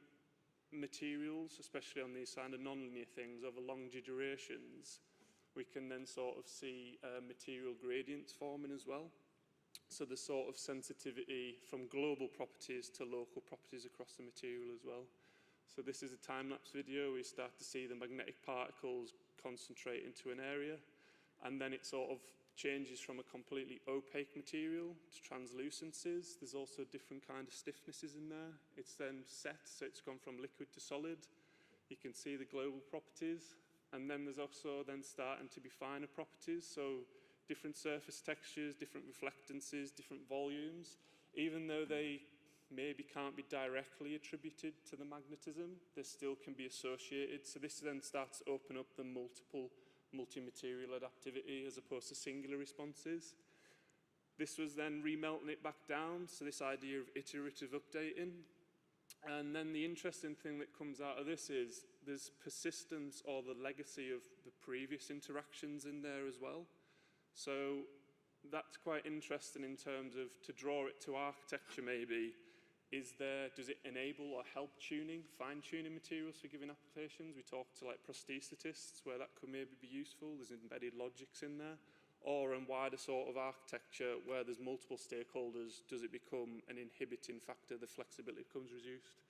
materials, especially on these kind of non-linear things over longer durations, we can then sort of see material gradients forming as well. So the sort of sensitivity from global properties to local properties across the material as well. So this is a time-lapse video. We start to see the magnetic particles concentrate into an area, and then it sort of changes from a completely opaque material to translucencies. There's also different kind of stiffnesses in there. It's then set, so it's gone from liquid to solid. You can see the global properties, and then there's also then starting to be finer properties, so different surface textures, different reflectances, different volumes. Even though they maybe can't be directly attributed to the magnetism, they still can be associated. So this then starts to open up the multi-material adaptivity as opposed to singular responses. This was then remelting it back down, so this idea of iterative updating. And then the interesting thing that comes out of this is there's persistence or the legacy of the previous interactions in there as well. So that's quite interesting in terms of, to draw it to architecture maybe, does it enable or help tuning, fine-tuning materials for given applications? We talked to like prosthetists where that could maybe be useful. There's embedded logics in there. Or in wider sort of architecture where there's multiple stakeholders, does it become an inhibiting factor, the flexibility becomes reduced?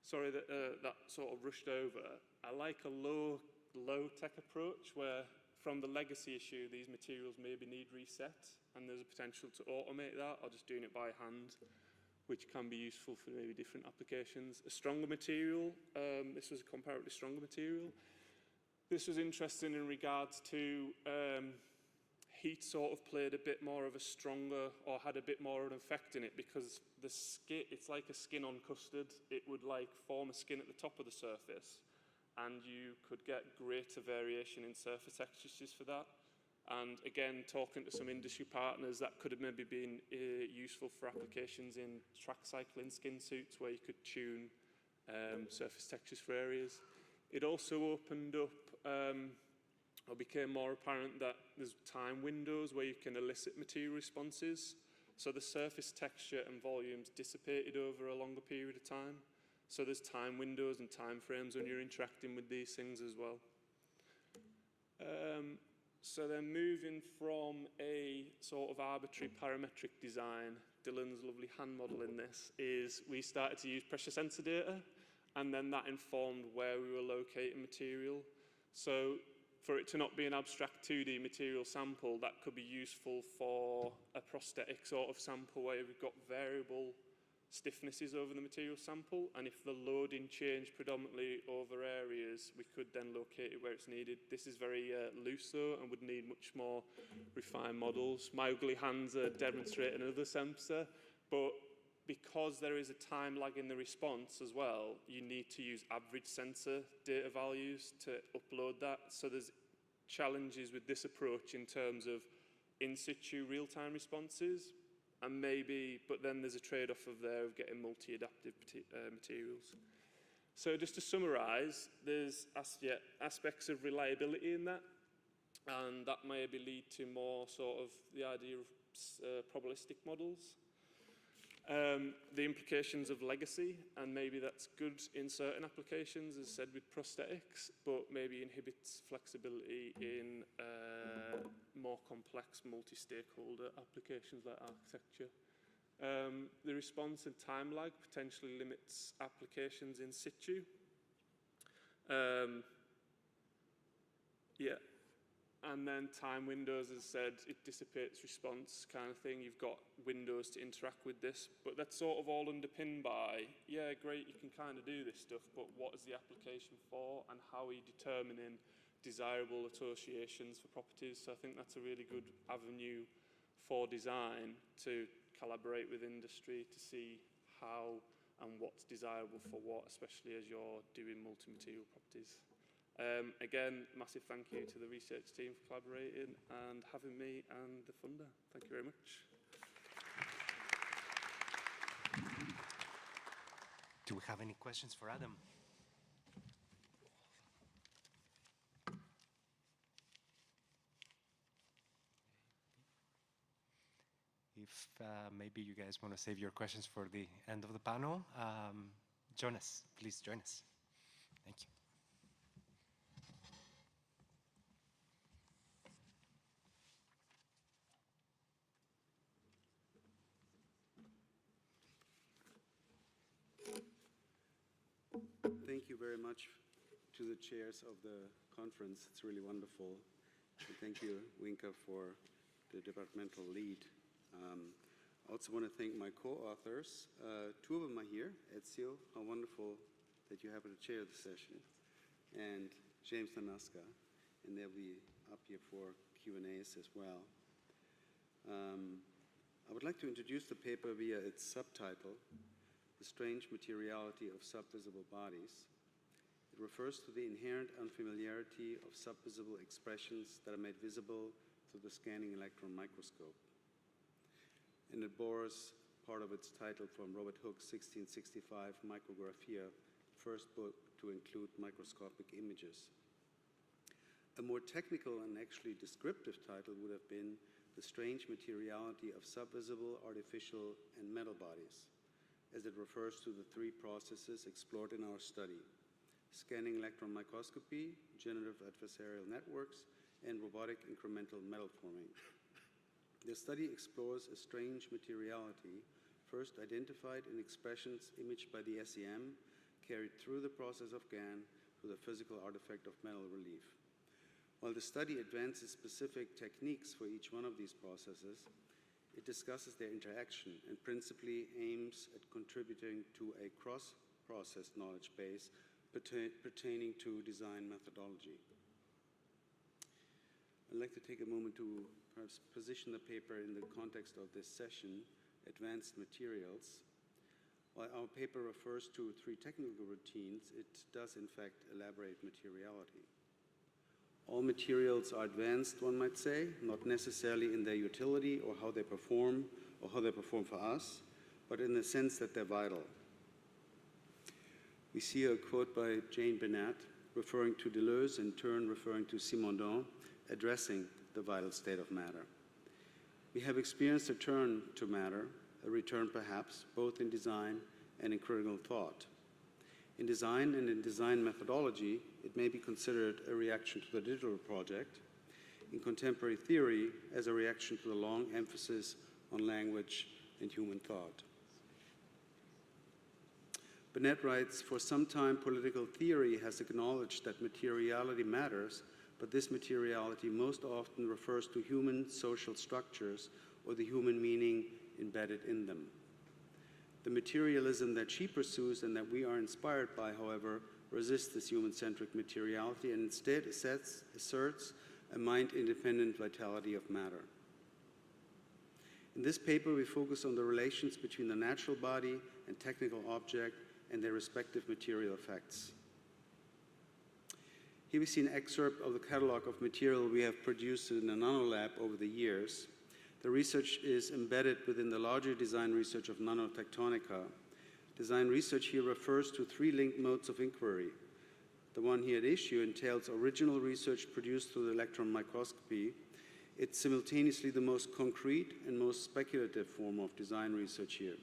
Sorry that that sort of rushed over. I like a low-tech approach where from the legacy issue, these materials maybe need reset, and there's a potential to automate that or just doing it by hand, which can be useful for maybe different applications. A stronger material, this was a comparatively stronger material. This was interesting in regards to heat sort of played a bit more of a stronger, or had a bit more of an effect in it, because the skin, it's like a skin on custard. It would like form a skin at the top of the surface, and you could get greater variation in surface textures for that. And again, talking to some industry partners, that could have maybe been useful for applications in track cycling skin suits where you could tune surface textures for areas. It also opened up, or became more apparent that there's time windows where you can elicit material responses. So the surface texture and volumes dissipated over a longer period of time. So there's time windows and time frames when you're interacting with these things as well. So then moving from a sort of arbitrary parametric design, Dilan's lovely hand model in this, is we started to use pressure sensor data, and then that informed where we were locating material. So for it to not be an abstract 2D material sample, that could be useful for a prosthetic sort of sample where we've got variable stiffnesses over the material sample, and if the loading changed predominantly over areas, we could then locate it where it's needed. This is very loose though, and would need much more refined models. My ugly hands are demonstrating another sensor, but because there is a time lag in the response as well, you need to use average sensor data values to upload that. So there's challenges with this approach in terms of in situ real-time responses, and maybe, but then there's a trade-off of there of getting multi-adaptive materials. So just to summarize, there's aspects of reliability in that, and that maybe lead to more sort of the idea of probabilistic models. The implications of legacy, and maybe that's good in certain applications, as said with prosthetics, but maybe inhibits flexibility in more complex multi-stakeholder applications like architecture. The response and time lag potentially limits applications in situ. Yeah. And then time windows, as I said, it dissipates response kind of thing. You've got windows to interact with this, but that's sort of all underpinned by, yeah, great, you can kind of do this stuff, but what is the application for, and how are you determining desirable associations for properties? So I think that's a really good avenue for design to collaborate with industry to see how and what's desirable for what, especially as you're doing multi-material properties. Again, massive thank you to the research team for collaborating and having me and the funder. Thank you very much. Do we have any questions for Adam? If maybe you guys want to save your questions for the end of the panel, Jonas, please join us. Thank you. Thank you very much to the chairs of the conference. It's really wonderful. And thank you, Winka, for the departmental lead. I also want to thank my co-authors. Two of them are here. Ezio, how wonderful that you happen to chair the session. And James Nanaska, and they'll be up here for Q&As as well. I would like to introduce the paper via its subtitle, The Strange Materiality of Subvisible Bodies. It refers to the inherent unfamiliarity of subvisible expressions that are made visible through the scanning electron microscope. and it borrows part of its title from Robert Hooke's 1665 Micrographia, first book to include microscopic images. A more technical and actually descriptive title would have been The Strange Materiality of Subvisible, Artificial, and Metal Bodies, as it refers to the three processes explored in our study: scanning electron microscopy, generative adversarial networks, and robotic incremental metal forming. The study explores a strange materiality first identified in expressions imaged by the SEM, carried through the process of GAN to the physical artifact of metal relief. While the study advances specific techniques for each one of these processes, it discusses their interaction and principally aims at contributing to a cross-process knowledge base pertaining to design methodology. I'd like to take a moment to perhaps position the paper in the context of this session, Advanced Materials. While our paper refers to three technical routines, it does in fact elaborate materiality. All materials are advanced, one might say, not necessarily in their utility or how they perform for us, but in the sense that they're vital. We see a quote by Jane Bennett referring to Deleuze, in turn referring to Simondon, addressing the vital state of matter. We have experienced a turn to matter, a return perhaps, both in design and in critical thought. In design and in design methodology, it may be considered a reaction to the digital project. In contemporary theory, as a reaction to the long emphasis on language and human thought. Bennett writes, "For some time, political theory has acknowledged that materiality matters, but this materiality most often refers to human social structures or the human meaning embedded in them. The materialism that she pursues and that we are inspired by, however, resists this human-centric materiality and instead asserts a mind-independent vitality of matter." In this paper, we focus on the relations between the natural body and technical object and their respective material effects. Here we see an excerpt of the catalog of material we have produced in the NanoLab over the years. The research is embedded within the larger design research of Nanotectonica. Design research here refers to three linked modes of inquiry. The one here at issue entails original research produced through the electron microscopy. It's simultaneously the most concrete and most speculative form of design research here.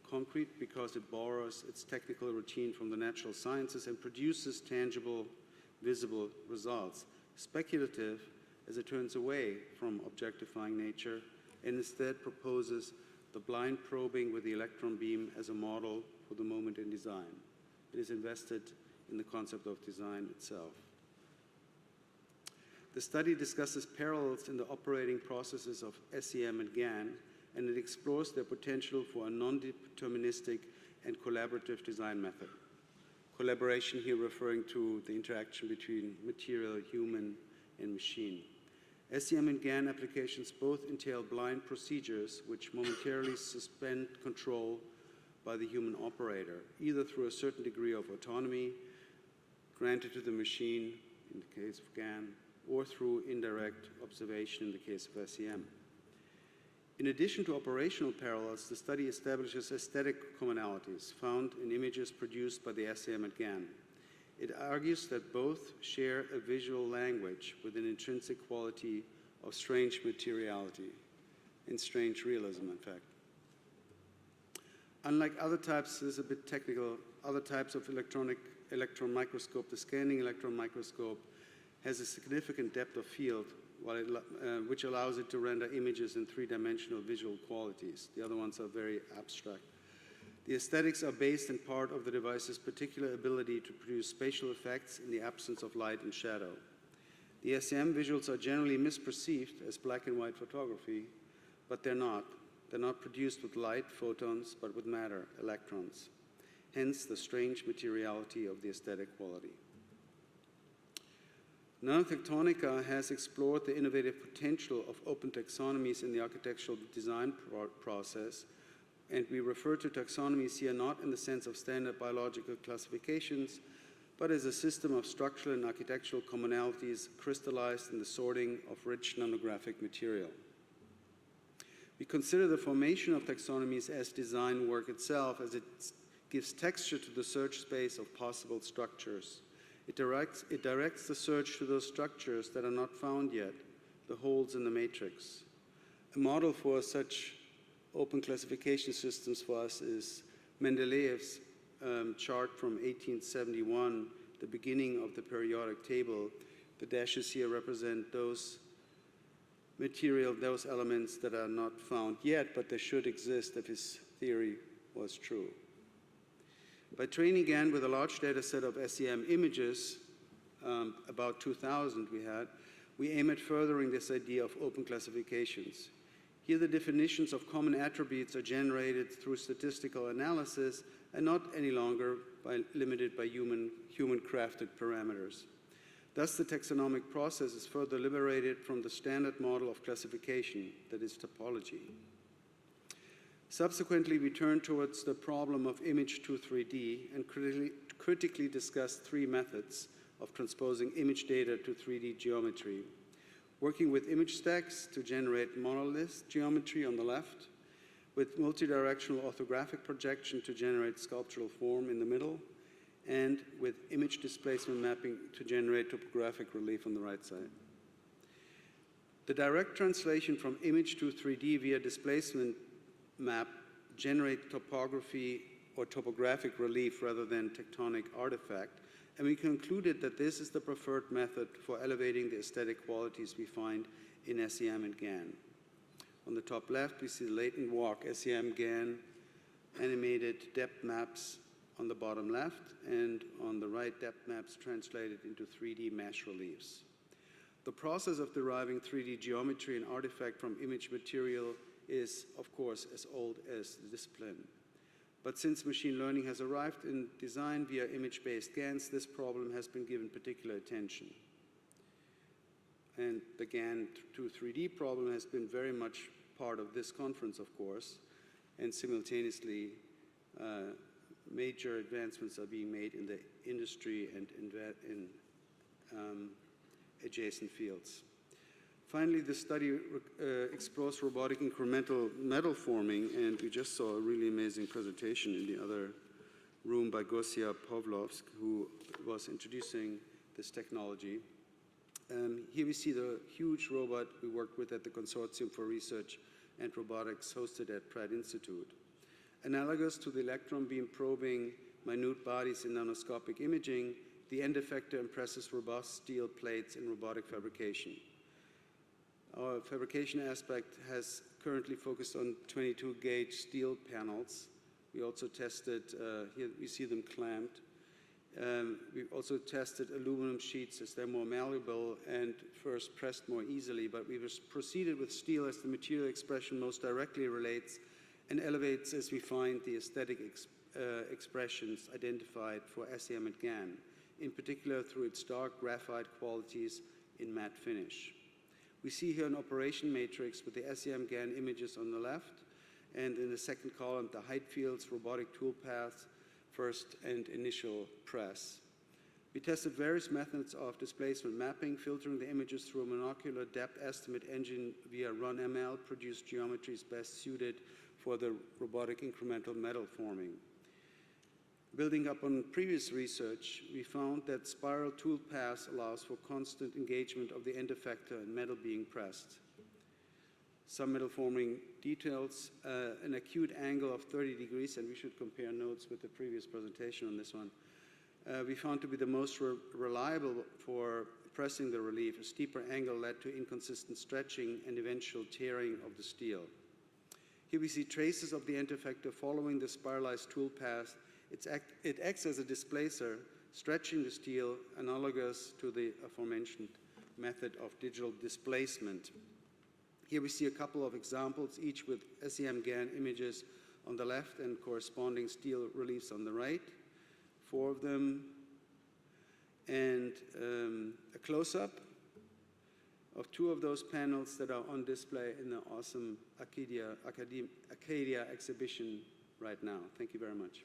Concrete because it borrows its technical routine from the natural sciences and produces tangible, visible results. Speculative as it turns away from objectifying nature and instead proposes the blind probing with the electron beam as a model for the moment in design. It is invested in the concept of design itself. The study discusses parallels in the operating processes of SEM and GAN, and it explores their potential for a non-deterministic and collaborative design method. Collaboration here referring to the interaction between material, human, and machine. SEM and GAN applications both entail blind procedures which momentarily suspend control by the human operator, either through a certain degree of autonomy granted to the machine in the case of GAN, or through indirect observation in the case of SEM. In addition to operational parallels, the study establishes aesthetic commonalities found in images produced by the SEM and GAN. It argues that both share a visual language with an intrinsic quality of strange materiality, and strange realism, in fact. Unlike other types, this is a bit technical, other types of electron microscope, the scanning electron microscope has a significant depth of field, which allows it to render images in three-dimensional visual qualities. The other ones are very abstract. The aesthetics are based in part of the device's particular ability to produce spatial effects in the absence of light and shadow. The SEM visuals are generally misperceived as black and white photography, but they're not. They're not produced with light, photons, but with matter, electrons. Hence, the strange materiality of the aesthetic quality. Nanotectonica has explored the innovative potential of open taxonomies in the architectural design process, and we refer to taxonomies here not in the sense of standard biological classifications, but as a system of structural and architectural commonalities crystallized in the sorting of rich nanographic material. We consider the formation of taxonomies as design work itself, as it gives texture to the search space of possible structures. It directs the search to those structures that are not found yet, the holes in the matrix. A model for such open classification systems for us is Mendeleev's chart from 1871, the beginning of the periodic table. The dashes here represent those those elements that are not found yet, but they should exist if his theory was true. By training GAN with a large data set of SEM images, about 2,000 we aim at furthering this idea of open classifications. Here the definitions of common attributes are generated through statistical analysis and not any longer limited by human-crafted parameters. Thus, the taxonomic process is further liberated from the standard model of classification, that is topology. Subsequently, we turn towards the problem of image to 3D and critically discuss three methods of transposing image data to 3D geometry. Working with image stacks to generate monolith geometry on the left, with multidirectional orthographic projection to generate sculptural form in the middle, and with image displacement mapping to generate topographic relief on the right side. The direct translation from image to 3D via displacement map generate topography or topographic relief rather than tectonic artifact, and we concluded that this is the preferred method for elevating the aesthetic qualities we find in SEM and GAN. On the top left, we see the Layton walk, SEM-GAN animated depth maps on the bottom left, and on the right, depth maps translated into 3D mesh reliefs. The process of deriving 3D geometry and artifact from image material is, of course, as old as the discipline. But since machine learning has arrived in design via image-based GANs, this problem has been given particular attention. And the GAN to 3D problem has been very much part of this conference, of course, and simultaneously major advancements are being made in the industry and in adjacent fields. Finally, the study explores robotic incremental metal forming, and we just saw a really amazing presentation in the other room by García, who was introducing this technology. Here we see the huge robot we worked with at the Consortium for Research and Robotics hosted at Pratt Institute. Analogous to the electron beam probing minute bodies in nanoscopic imaging, the end effector impresses robust steel plates in robotic fabrication. Our fabrication aspect has currently focused on 22-gauge steel panels. We also tested, here we see them clamped. We've also tested aluminum sheets as they're more malleable and first pressed more easily, but we proceeded with steel as the material expression most directly relates and elevates as we find the aesthetic expressions identified for SEM and GAN, in particular through its dark graphite qualities in matte finish. We see here an operation matrix with the SEM-GAN images on the left, and in the second column, the height fields, robotic tool paths, first and initial press. We tested various methods of displacement mapping, filtering the images through a monocular depth estimate engine via RunML, produced geometries best suited for the robotic incremental metal forming. Building up on previous research, we found that spiral tool pass allows for constant engagement of the end effector and metal being pressed. Some metal forming details an acute angle of 30 degrees, and we should compare notes with the previous presentation on this one. We found to be the most reliable for pressing the relief. A steeper angle led to inconsistent stretching and eventual tearing of the steel. Here we see traces of the end effector following the spiralized tool path. It acts as a displacer, stretching the steel, analogous to the aforementioned method of digital displacement. Here we see a couple of examples, each with SEM-GAN images on the left and corresponding steel reliefs on the right, 4 of them, and a close-up of 2 of those panels that are on display in the awesome ACADIA exhibition right now. Thank you very much.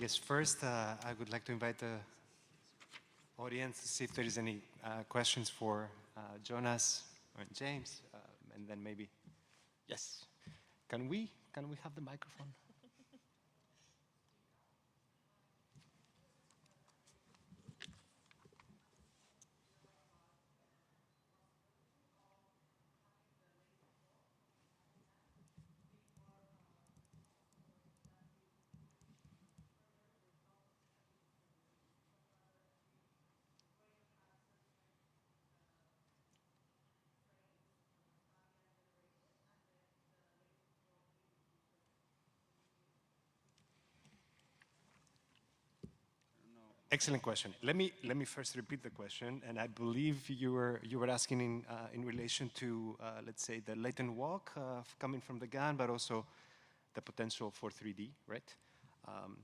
guess first I would like to invite the audience to see if there is any questions for Jonas or James, and then maybe, yes. Can we have the microphone? Excellent question. Let me first repeat the question, and I believe you were asking in relation to let's say the Layton walk coming from the GAN, but also the potential for 3D, right?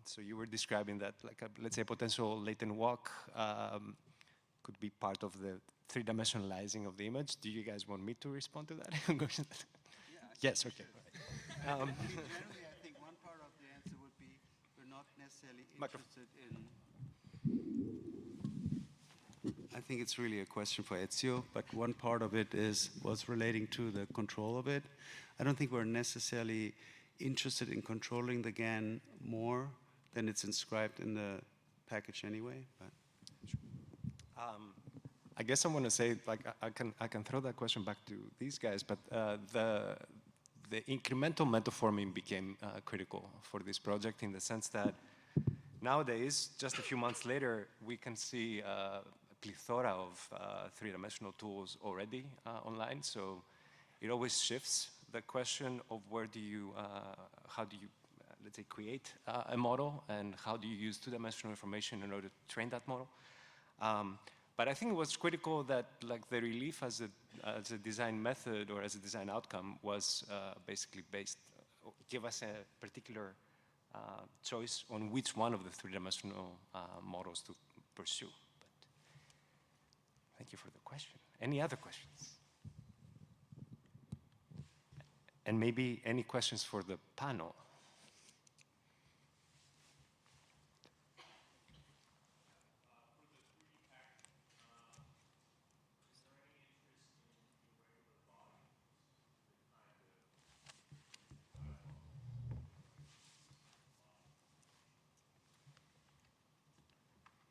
So you were describing that, like let's say a potential Layton walk could be part of the three-dimensionalizing of the image. Do you guys want me to respond to that? Yes. Okay. Generally, I think one part of the answer would be we're not necessarily interested in. I think it's really a question for Ezio, but one part of it was relating to the control of it. I don't think we're necessarily interested in controlling the GAN more than it's inscribed in the package anyway. But I guess I want to say, like, I can throw that question back to these guys, but the incremental metaforming became critical for this project in the sense that nowadays, just a few months later, we can see a plethora of three-dimensional tools already online. So it always shifts the question of where do you, how do you, let's say, create a model, and how do you use two-dimensional information in order to train that model. But I think it was critical that, like, the relief as a design method or as a design outcome was basically give us a particular choice on which one of the three-dimensional models to pursue. But thank you for the question. Any other questions? And maybe any questions for the panel?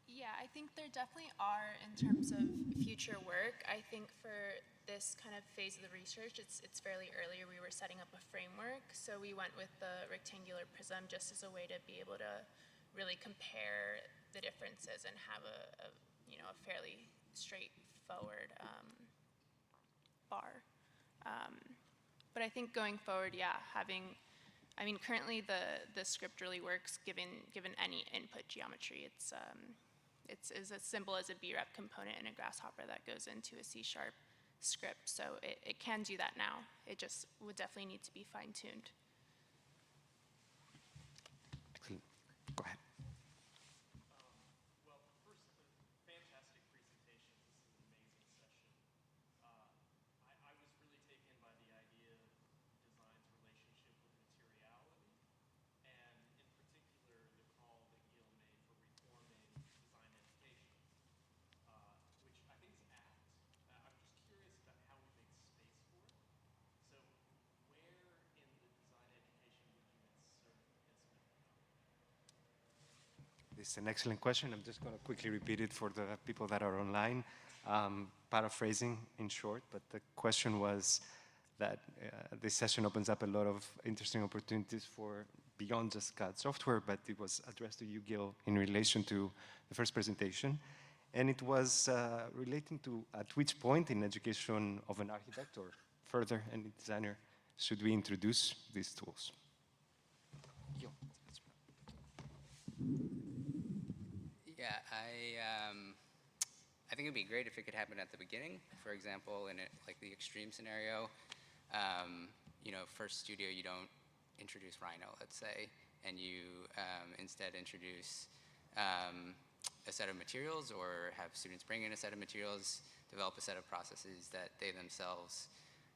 Yeah, I think there definitely are in terms of future work. I think for this kind of phase of the research, it's fairly early. We were setting up a framework, so we went with the rectangular prism just as a way to be able to really compare the differences and have a fairly straightforward bar. But I think going forward, yeah, currently the script really works given any input geometry. It's as simple as a BREP component and a grasshopper that goes into a C# script. So it can do that now. It just would definitely need to be fine-tuned. Excellent. Go ahead. Well, first, fantastic presentation. This is an amazing session. I was really taken by the idea of design's relationship with materiality, and in particular, the call that Gil made for reforming design education, which I think is apt. I'm just curious about how we make space for it. So where in the design education would you insert SEM-GAN? This is an excellent question. I'm just going to quickly repeat it for the people that are online, paraphrasing in short, but the question was that this session opens up a lot of interesting opportunities for beyond just CAD software, but it was addressed to you, Gil, in relation to the first presentation. And it was relating to at which point in education of an architect or further any designer should we introduce these tools. Gil. Yeah, I think it'd be great if it could happen at the beginning. For example, in like the extreme scenario, first studio you don't introduce Rhino, let's say, and you instead introduce a set of materials, or have students bring in a set of materials, develop a set of processes that they themselves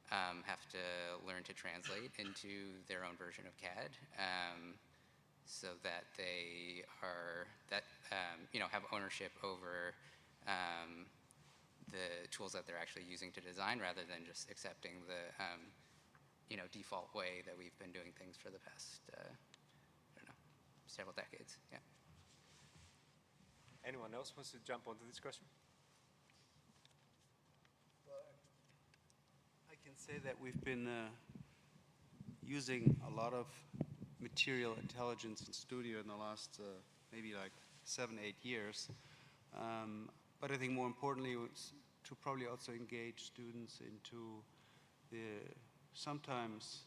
have to learn to translate into their own version of CAD. so that they are, you know, have ownership over the tools that they're actually using to design rather than just accepting the, you know, default way that we've been doing things for the past, I don't know, several decades, yeah. Anyone else wants to jump onto this question? I can say that we've been using a lot of material intelligence in Studio in the last maybe like 7, 8 years. But I think more importantly was to probably also engage students into the sometimes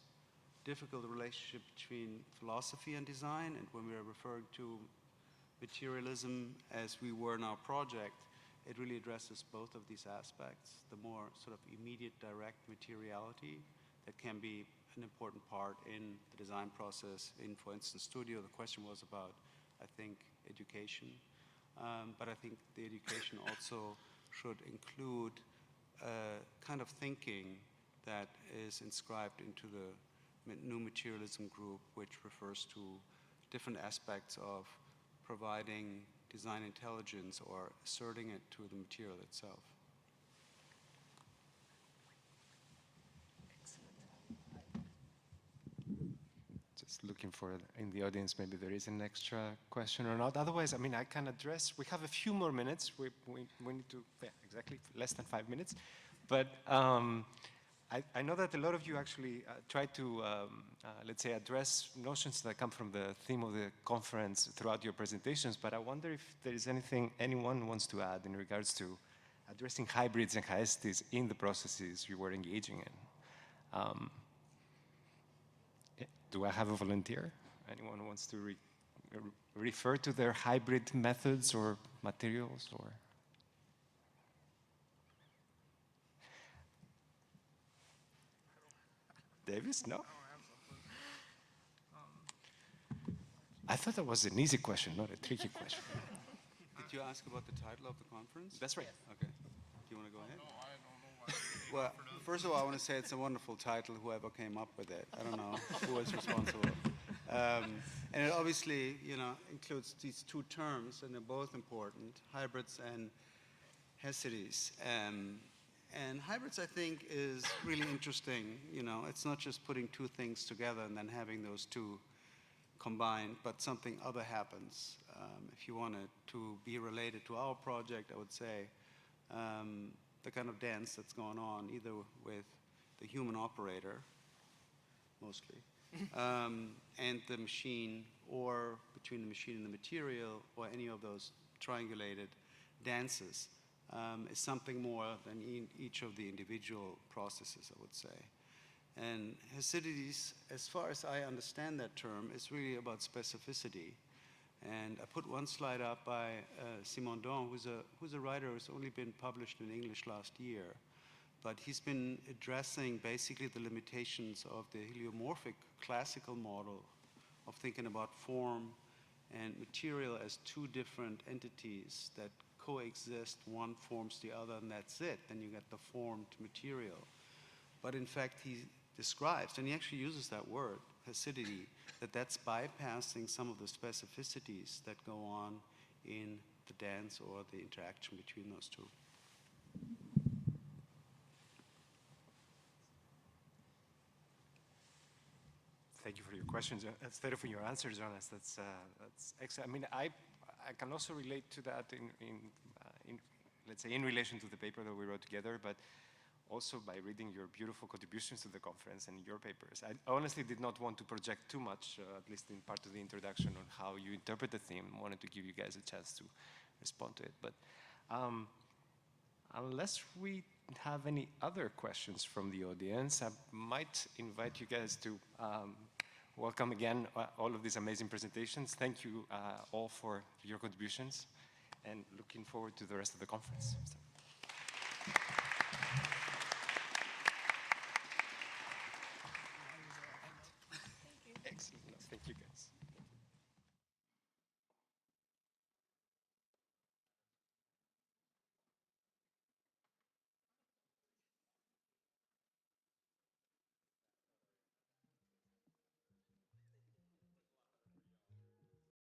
difficult relationship between philosophy and design. And when we are referring to materialism as we were in our project, it really addresses both of these aspects. The more sort of immediate, direct materiality that can be an important part in the design process. In, for instance, Studio, the question was about, I think, education. But I think the education also should include a kind of thinking that is inscribed into the new materialism group, which refers to different aspects of providing design intelligence or asserting it to the material itself. Just looking for, in the audience, maybe there is an extra question or not. Otherwise, I mean, I can address, we have a few more minutes. We need to, yeah, exactly, less than 5 minutes. But I know that a lot of you actually try to, let's say, address notions that come from the theme of the conference throughout your presentations, but I wonder if there is anything anyone wants to add in regards to addressing hybrids and hyestes in the processes you were engaging in. Do I have a volunteer? Anyone who wants to refer to their hybrid methods or materials or? Davis, no? I thought that was an easy question, not a tricky question. Did you ask about the title of the conference? That's right. Okay. Do you want to go ahead? Well, first of all, I want to say it's a wonderful title, whoever came up with it. I don't know who was responsible. And it obviously, you know, includes these two terms, and they're both important, hybrids and Hasides. And hybrids, I think, is really interesting. You know, it's not just putting two things together and then having those two combined, but something other happens. If you wanted to be related to our project, I would say the kind of dance that's going on, either with the human operator, mostly, and the machine, or between the machine and the material, or any of those triangulated dances, is something more than in each of the individual processes, I would say. And Hasides, as far as I understand that term, is really about specificity. And I put one slide up by Simondon, who's a writer who's only been published in English last year. But he's been addressing basically the limitations of the heliomorphic classical model of thinking about form and material as two different entities that coexist. One forms the other, and that's it. Then you get the formed material. But in fact, he describes, and he actually uses that word, Hasidity, that's bypassing some of the specificities that go on in the dance or the interaction between those two. Thank you for your questions. Instead of your answers, Jonas, that's excellent. I mean, I can also relate to that in let's say, in relation to the paper that we wrote together, but also by reading your beautiful contributions to the conference and your papers. I honestly did not want to project too much, at least in part of the introduction, on how you interpret the theme. I wanted to give you guys a chance to respond to it. But unless we have any other questions from the audience, I might invite you guys to welcome again all of these amazing presentations. Thank you all for your contributions, and looking forward to the rest of the conference. So.